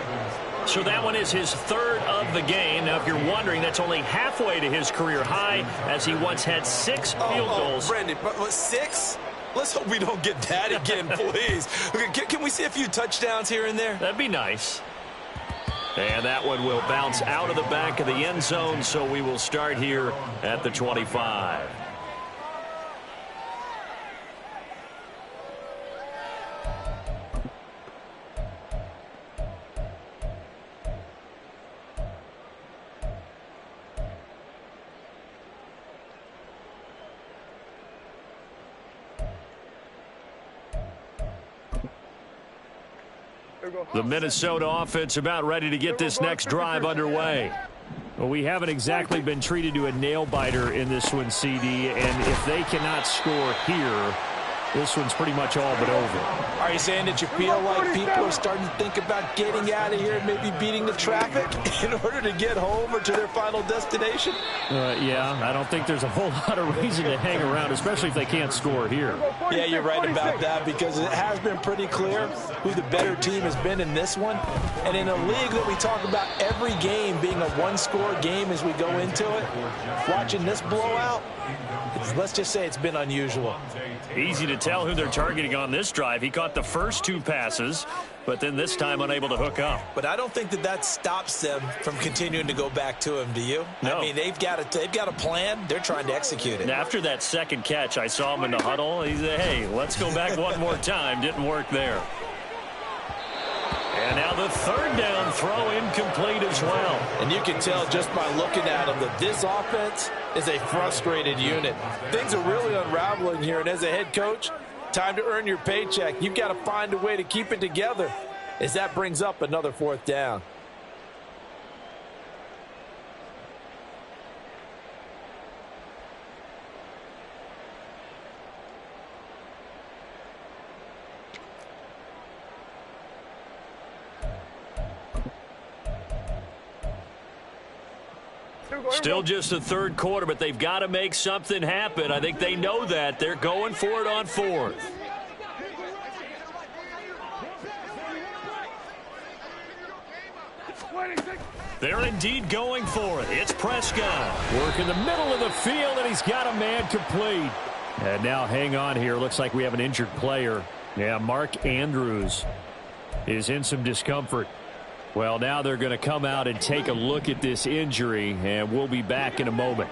So that one is his 3rd of the game. Now, if you're wondering, that's only halfway to his career high, as he once had 6 field goals. Brendan, but 6? Let's hope we don't get that again, please. Okay, can we see a few touchdowns here and there? That'd be nice. And that one will bounce out of the back of the end zone, so we will start here at the 25. The Minnesota offense about ready to get this next drive underway. Well, we haven't exactly been treated to a nail-biter in this one, CD, and if they cannot score here, this one's pretty much all but over. Are you saying that you feel like people are starting to think about getting out of here and maybe beating the traffic in order to get home or to their final destination? Yeah, I don't think there's a whole lot of reason to hang around, especially if they can't score here. Yeah, you're right about that, because it has been pretty clear who the better team has been in this one. And in a league that we talk about every game being a one-score game as we go into it, watching this blowout, let's just say it's been unusual. Easy to tell who they're targeting on this drive. He caught the first 2 passes, but then this time unable to hook up. But I don't think that stops them from continuing to go back to him, do you? No. I mean, they've got a plan. They're trying to execute it. After that second catch, I saw him in the huddle. He said, hey, let's go back one more time. Didn't work there. And now the 3rd down throw incomplete as well. And you can tell just by looking at them that this offense is a frustrated unit. Things are really unraveling here, and as a head coach, time to earn your paycheck. You've got to find a way to keep it together as that brings up another 4th down. Still just the 3rd quarter, but they've got to make something happen. I think they know that. They're going for it on 4th. They're indeed going for it. It's Prescott. Work in the middle of the field, and he's got a man complete. And now hang on here. Looks like we have an injured player. Yeah, Mark Andrews is in some discomfort. Well, now they're going to come out and take a look at this injury, and we'll be back in a moment.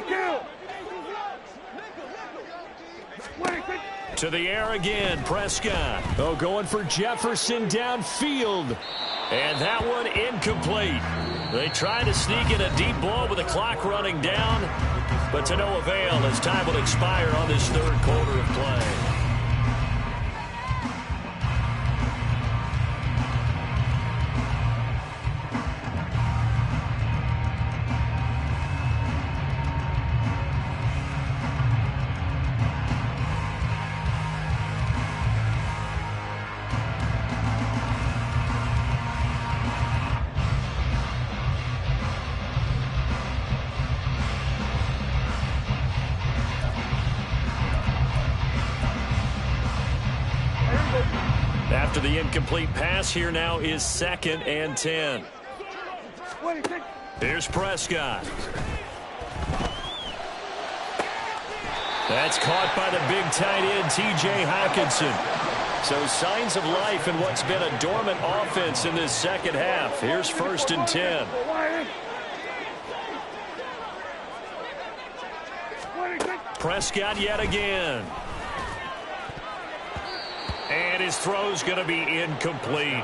Kill. To the air again, Prescott. Oh, going for Jefferson downfield. And that one incomplete. They tried to sneak in a deep ball with the clock running down, but to no avail as time will expire on this third quarter of play. After the incomplete pass, here now is 2nd and 10. Here's Prescott. That's caught by the big tight end, T.J. Hockenson. So signs of life in what's been a dormant offense in this second half. Here's 1st and 10. Prescott yet again. And his throw's going to be incomplete.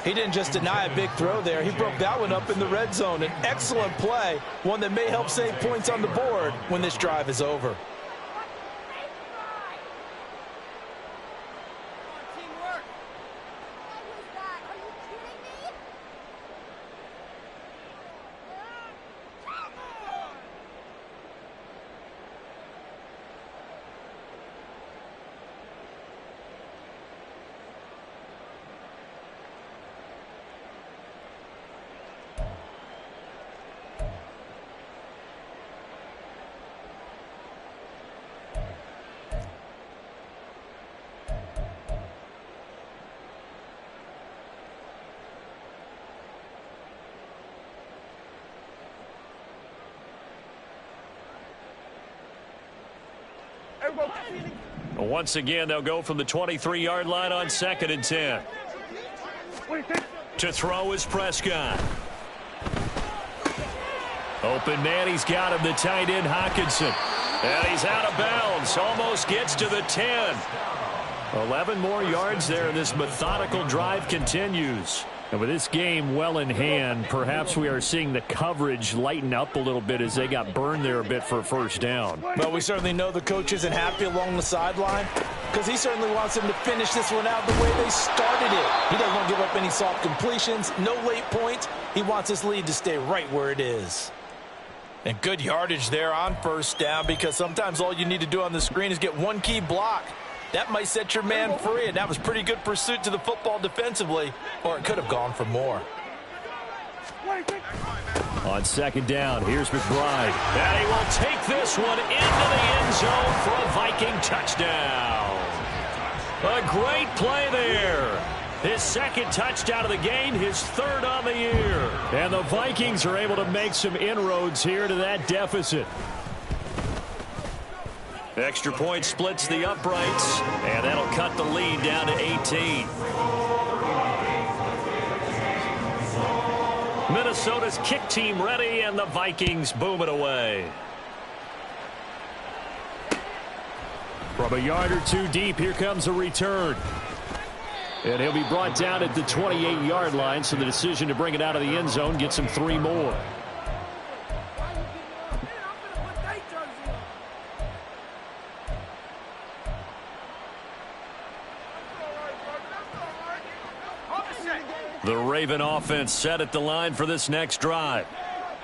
He didn't just deny a big throw there. He broke that one up in the red zone. An excellent play, one that may help save points on the board when this drive is over. Once again, they'll go from the 23-yard line on 2nd and 10. To throw is Prescott. Open man, he's got him, the tight end, Hockenson. And he's out of bounds, almost gets to the 10. 11 more yards there, and this methodical drive continues. And with this game well in hand, perhaps we are seeing the coverage lighten up a little bit as they got burned there a bit for a first down. Well, we certainly know the coach isn't happy along the sideline because he certainly wants them to finish this one out the way they started it. He doesn't want to give up any soft completions, no late points. He wants his lead to stay right where it is. And good yardage there on first down because sometimes all you need to do on the screen is get one key block. That might set your man free, and that was pretty good pursuit to the football defensively, or it could have gone for more. On 2nd down, here's McBride. And he will take this one into the end zone for a Viking touchdown. A great play there. His 2nd touchdown of the game, his 3rd on the year. And the Vikings are able to make some inroads here to that deficit. Extra point splits the uprights, and that'll cut the lead down to 18. Minnesota's kick team ready, and the Vikings boom it away. From a yard or two deep, here comes a return. And he'll be brought down at the 28-yard line, so the decision to bring it out of the end zone gets him 3 more. The Raven offense set at the line for this next drive.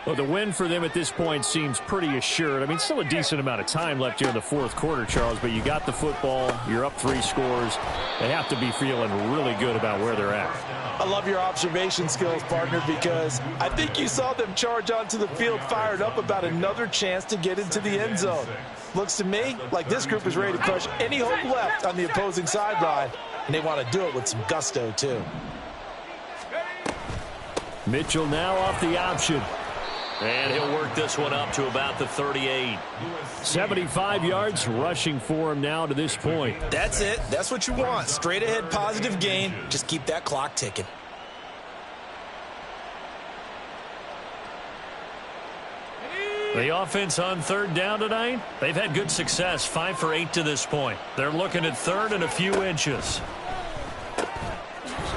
Well, the win for them at this point seems pretty assured. I mean, still a decent amount of time left here in the 4th quarter, Charles, but you got the football, you're up 3 scores. They have to be feeling really good about where they're at. I love your observation skills, partner, because I think you saw them charge onto the field fired up about another chance to get into the end zone. Looks to me like this group is ready to crush any hope left on the opposing sideline, and they want to do it with some gusto, too. Mitchell now off the option. And he'll work this one up to about the 38. 75 yards rushing for him now to this point. That's it. That's what you want. Straight ahead, positive gain. Just keep that clock ticking. The offense on third down tonight, they've had good success, 5 for 8 to this point. They're looking at third and a few inches.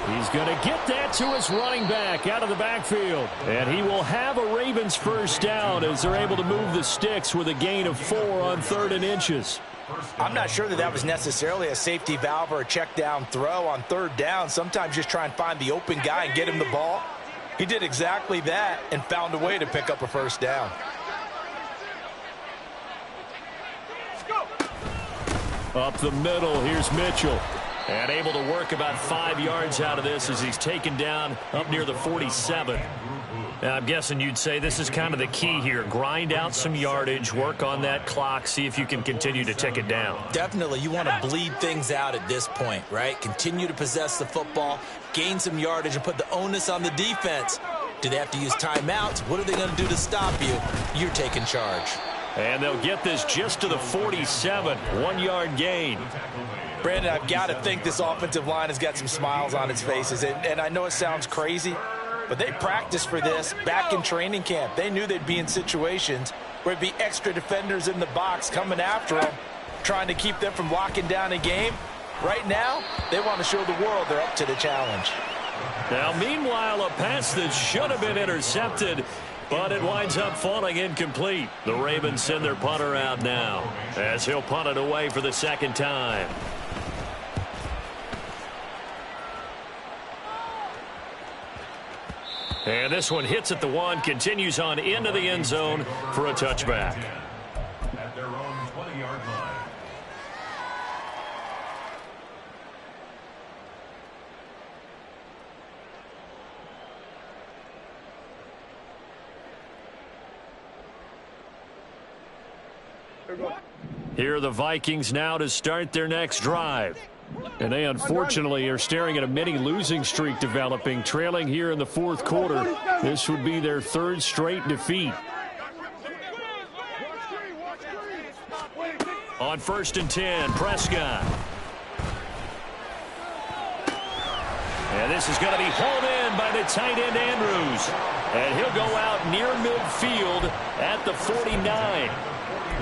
He's going to get that to his running back out of the backfield. And he will have a Ravens first down as they're able to move the sticks with a gain of 4 on 3rd and inches. I'm not sure that was necessarily a safety valve or a check down throw on 3rd down. Sometimes just try and find the open guy and get him the ball. He did exactly that and found a way to pick up a first down. Up the middle, here's Mitchell. And able to work about 5 yards out of this as he's taken down up near the 47. Now, I'm guessing you'd say this is kind of the key here. Grind out some yardage, work on that clock, see if you can continue to tick it down. Definitely. You want to bleed things out at this point, right? Continue to possess the football, gain some yardage, and put the onus on the defense. Do they have to use timeouts? What are they going to do to stop you? You're taking charge. And they'll get this just to the 47, 1-yard gain. Brandon, I've got to think this offensive line has got some smiles on its faces. And I know it sounds crazy, but they practiced for this back in training camp. They knew they'd be in situations where it'd be extra defenders in the box coming after them, trying to keep them from locking down a game. Right now, they want to show the world they're up to the challenge. Now, meanwhile, a pass that should have been intercepted, but it winds up falling incomplete. The Ravens send their punter out now as he'll punt it away for the second time. And this one hits at the 1, continues on into the end zone for a touchback. At their own 20-yard line. Here are the Vikings now to start their next drive. And they unfortunately are staring at a mini losing streak developing, trailing here in the 4th quarter. This would be their 3rd straight defeat. On 1st and 10, Prescott. And this is going to be hauled in by the tight end Andrews. And he'll go out near midfield at the 49.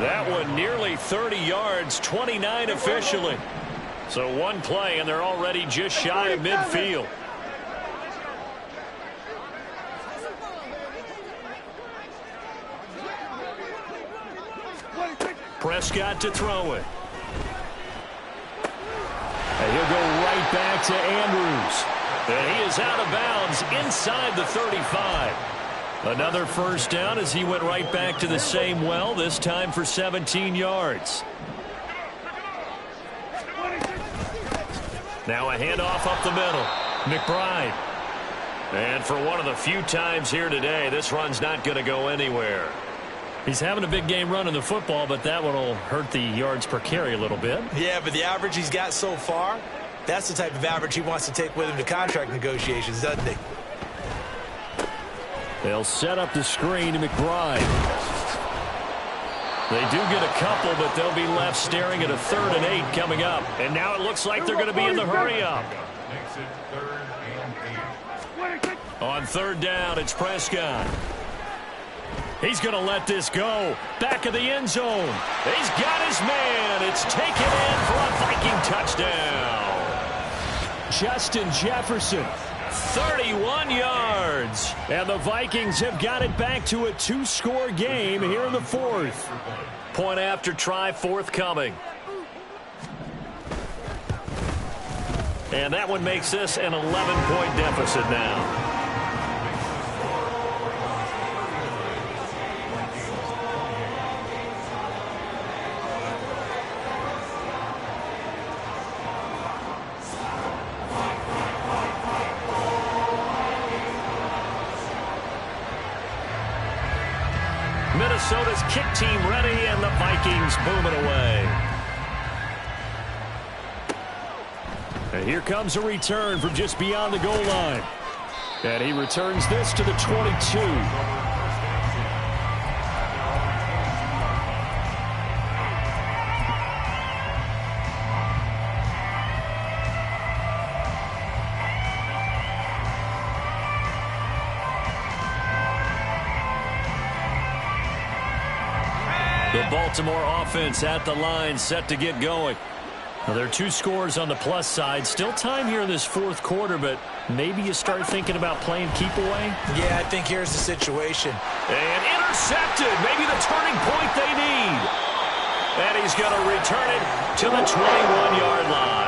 That one nearly 30 yards, 29 officially. So one play, and they're already just shy of midfield. Prescott to throw it. And he'll go right back to Andrews. And he is out of bounds inside the 35. Another first down as he went right back to the same well, this time for 17 yards. Now a handoff up the middle. McBride. And for one of the few times here today, this run's not going to go anywhere. He's having a big game running the football, but that one will hurt the yards per carry a little bit. Yeah, but the average he's got so far, that's the type of average he wants to take with him to contract negotiations, doesn't he? They'll set up the screen to McBride. They do get a couple, but they'll be left staring at a 3rd and 8 coming up. And now it looks like they're going to be in the hurry-up. Makes it 3rd and 8. On 3rd down, it's Prescott. He's going to let this go. Back of the end zone. He's got his man. It's taken in for a Viking touchdown. Justin Jefferson. 31 yards. And the Vikings have got it back to a 2-score game here in the 4th. Point after try forthcoming. And that one makes this an 11-point deficit now. Minnesota's kick team ready, and the Vikings boom it away. And here comes a return from just beyond the goal line. And he returns this to the 22. The Baltimore offense at the line, set to get going. Now, there are 2 scores on the plus side. Still time here in this fourth quarter, but maybe you start thinking about playing keep away? Yeah, I think here's the situation. And intercepted. Maybe the turning point they need. And he's going to return it to the 21-yard line.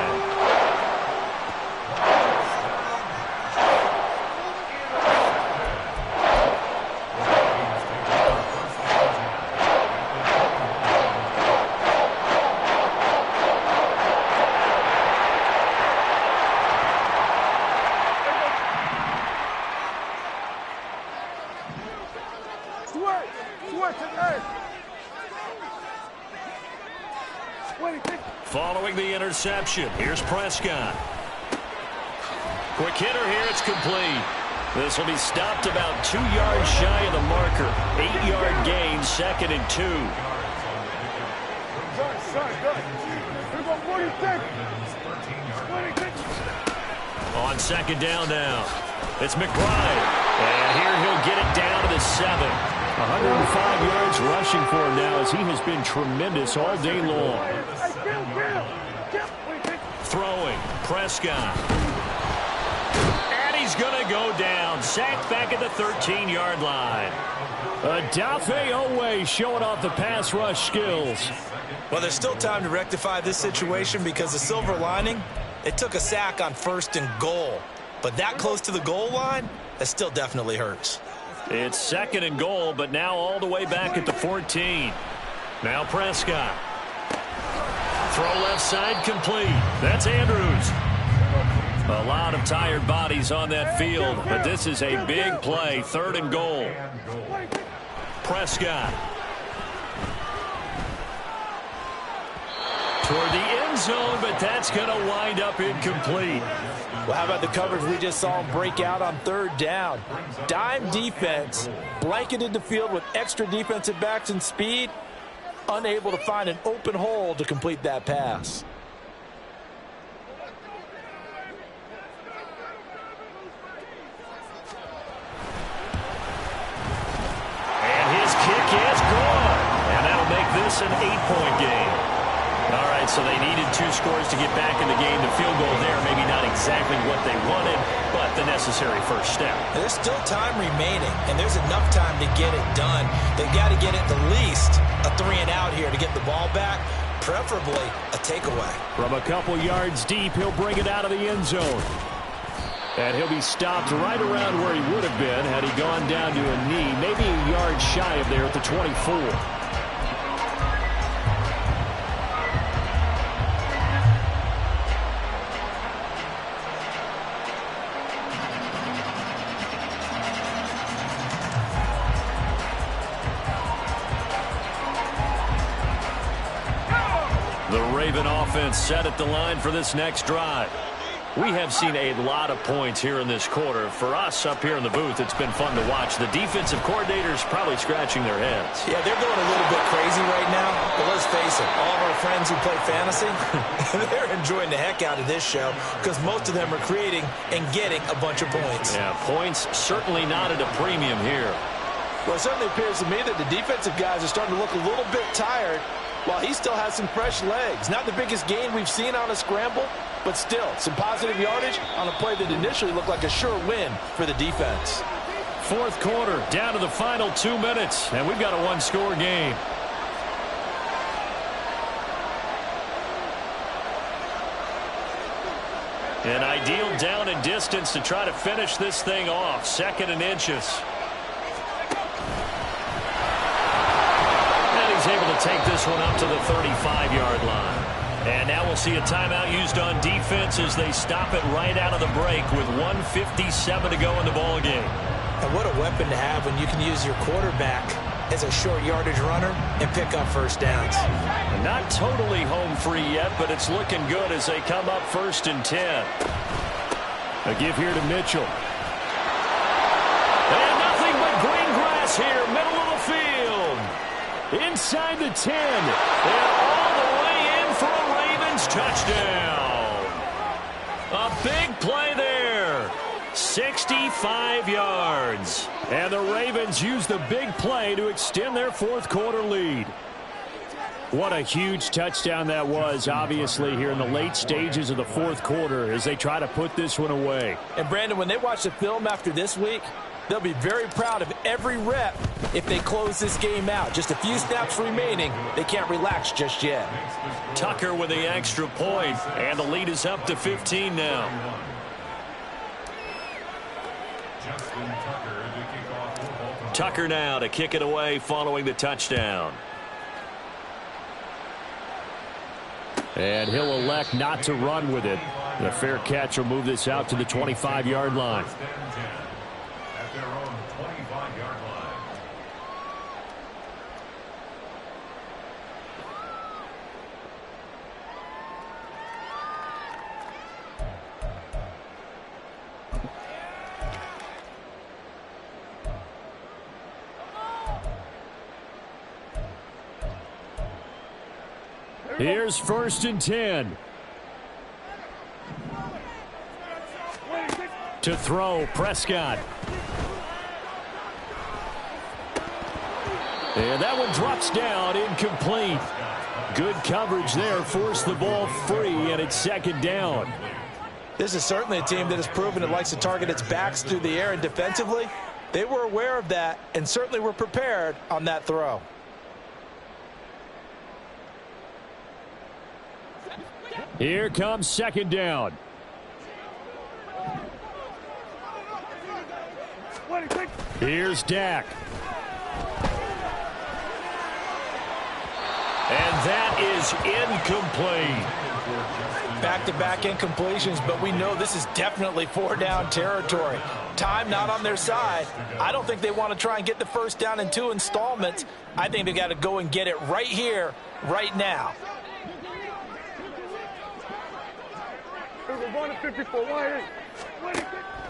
Following the interception, here's Prescott. Quick hitter here, it's complete. This will be stopped about 2 yards shy of the marker. 8-yard gain, 2nd and 2. On 2nd down now, it's McBride. And here he'll get it down to the 7. 105 yards rushing for him now, as he has been tremendous all day long. Throwing, Prescott. And he's going to go down. Sacked back at the 13-yard line. Odafe Oweh showing off the pass rush skills. Well, there's still time to rectify this situation, because the silver lining, it took a sack on 1st and goal. But that close to the goal line, that still definitely hurts. It's 2nd and goal, but now all the way back at the 14. Now Prescott. Throw left side, complete. That's Andrews. A lot of tired bodies on that field, but this is a big play. 3rd and goal. Prescott. Toward the end zone, but that's going to wind up incomplete. Well, how about the coverage we just saw him break out on 3rd down? Dime defense, blanketed the field with extra defensive backs and speed, unable to find an open hole to complete that pass. And his kick is gone. And that'll make this an 8-point game. All right, so they needed 2 scores to get back in the game. The field goal there, maybe not exactly what they wanted, but the necessary first step. There's still time remaining, and there's enough time to get it done. They've got to get at the least a 3-and-out here to get the ball back, preferably a takeaway. From a couple yards deep, he'll bring it out of the end zone. And he'll be stopped right around where he would have been had he gone down to a knee, maybe a yard shy of there at the 24. The Raven offense set at the line for this next drive. We have seen a lot of points here in this quarter. For us up here in the booth, it's been fun to watch. The defensive coordinators probably scratching their heads. Yeah, they're going a little bit crazy right now. But let's face it, all of our friends who play fantasy, they're enjoying the heck out of this show, because most of them are creating and getting a bunch of points. Yeah, points certainly not at a premium here. Well, it certainly appears to me that the defensive guys are starting to look a little bit tired, while he still has some fresh legs. Not the biggest gain we've seen on a scramble, but still some positive yardage on a play that initially looked like a sure win for the defense. Fourth quarter, down to the final 2 minutes, and we've got a 1-score game. An ideal down and distance to try to finish this thing off. 2nd and inches. Able to take this one up to the 35-yard line. And now we'll see a timeout used on defense as they stop it right out of the break with 1:57 to go in the ball game. And what a weapon to have when you can use your quarterback as a short yardage runner and pick up first downs. Not totally home free yet, but it's looking good as they come up 1st and 10. A give here to Mitchell. And nothing but green grass here, middle of the field. Inside the 10. And all the way in for a Ravens touchdown. A big play there. 65 yards. And the Ravens use the big play to extend their 4th quarter lead. What a huge touchdown that was, obviously, here in the late stages of the 4th quarter as they try to put this one away. And, Brandon, when they watch the film after this week, they'll be very proud of every rep if they close this game out. Just a few snaps remaining. They can't relax just yet. Tucker with the extra point, and the lead is up to 15 now. Tucker now to kick it away following the touchdown. And he'll elect not to run with it. The fair catch will move this out to the 25-yard line. At their own 25-yard line. Here's 1st and 10. To throw, Prescott. And that one drops down, incomplete. Good coverage there, forced the ball free, and it's 2nd down. This is certainly a team that has proven it likes to target its backs through the air, and defensively, they were aware of that and certainly were prepared on that throw. Here comes 2nd down. Here's Dak. And that is incomplete. Back-to-back incompletions, but we know this is definitely 4-down territory. Time not on their side. I don't think they want to try and get the 1st down in 2 installments. I think they got to go and get it right here, right now.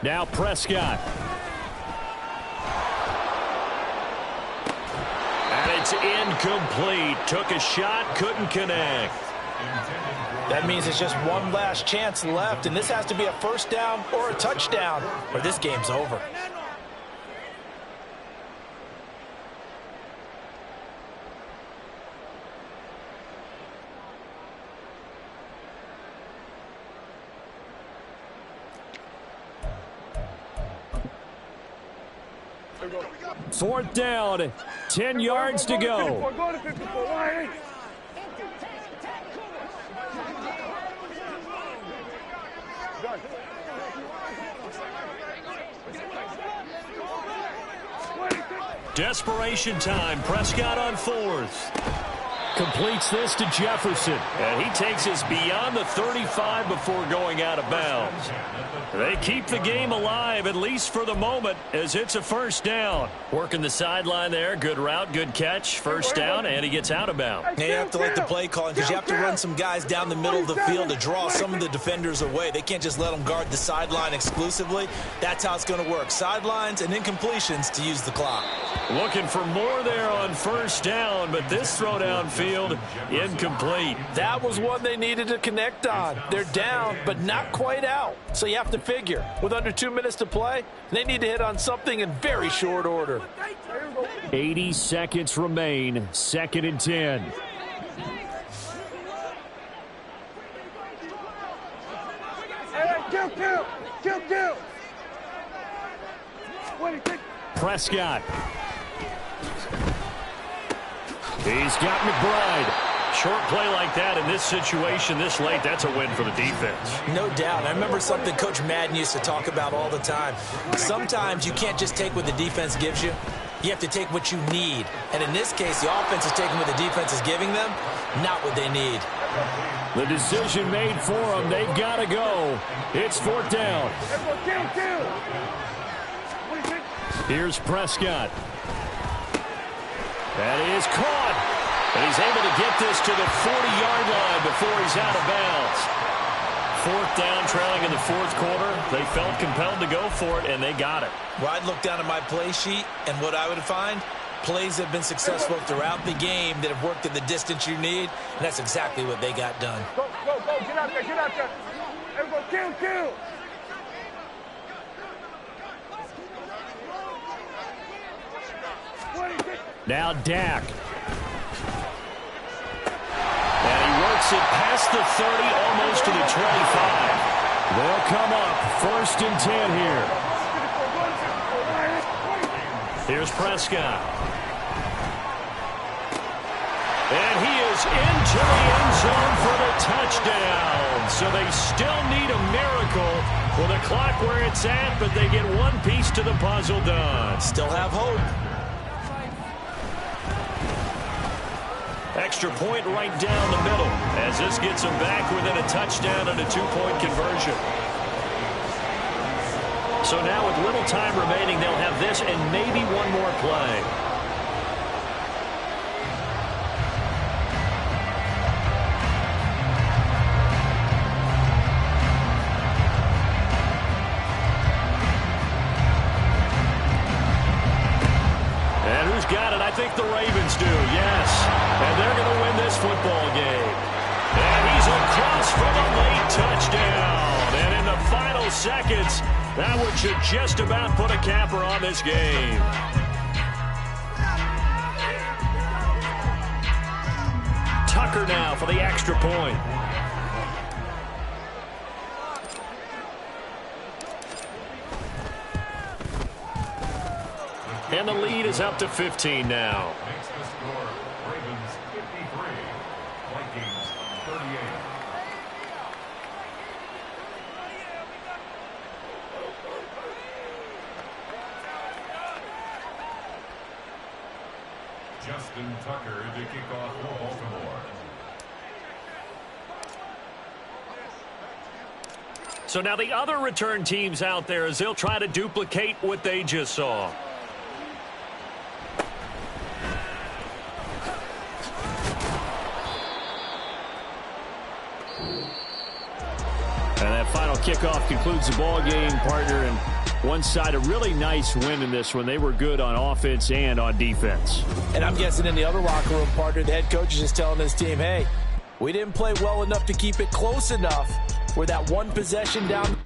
Now Prescott. And it's incomplete. Took a shot, couldn't connect. That means it's just one last chance left, and this has to be a 1st down or a touchdown, or this game's over. Fourth down, 10 yards to go. Desperation time. Prescott on 4th. Completes this to Jefferson. And he takes us beyond the 35 before going out of bounds. They keep the game alive, at least for the moment, as it's a 1st down. Working the sideline there. Good route, good catch. 1st down, and he gets out of bounds. You have to like the play calling because you have to run some guys down the middle of the field to draw some of the defenders away. They can't just let them guard the sideline exclusively. That's how it's going to work. Sidelines and incompletions to use the clock. Looking for more there on 1st down, but this throw downfield, incomplete. That was one they needed to connect on. They're down, but not quite out. So you have to figure, with under 2 minutes to play, they need to hit on something in very short order. 80 seconds remain, 2nd and 10. Kill. Prescott. He's got McBride. Short play like that in this situation this late, that's a win for the defense. No doubt. I remember something Coach Madden used to talk about all the time. Sometimes you can't just take what the defense gives you. You have to take what you need. And in this case, the offense is taking what the defense is giving them, not what they need. The decision made for them. They've got to go. It's 4th down. Here's Prescott. That is caught. And he's able to get this to the 40-yard line before he's out of bounds. Fourth down, trailing in the fourth quarter. They felt compelled to go for it, and they got it. Well, I'd look down at my play sheet, and what I would find, plays have been successful throughout the game that have worked at the distance you need, and that's exactly what they got done. Go, go, go. Get out there. Get out there. Everybody, kill, kill. Now Dak. And he works it past the 30, almost to the 25. They'll come up 1st and 10 here. Here's Prescott. And he is into the end zone for the touchdown. So they still need a miracle with the clock where it's at, but they get one piece to the puzzle done. Still have hope. Extra point right down the middle as this gets them back within a touchdown and a 2-point conversion. So now with little time remaining, they'll have this and maybe one more play. And who's got it? I think the Ravens do, yes. And they're going to win this football game. And he's across for the late touchdown. And in the final seconds, that one should just about put a capper on this game. Tucker now for the extra point. And the lead is up to 15 now. Makes the score Ravens 53, Vikings 38. Justin Tucker to kick off for Baltimore. So now the other return teams out there as they'll try to duplicate what they just saw. And that final kickoff concludes the ball game, partner. And one side, a really nice win in this one. They were good on offense and on defense. And I'm guessing in the other locker room, partner, the head coach is just telling his team, hey, we didn't play well enough to keep it close enough. We're that one possession down.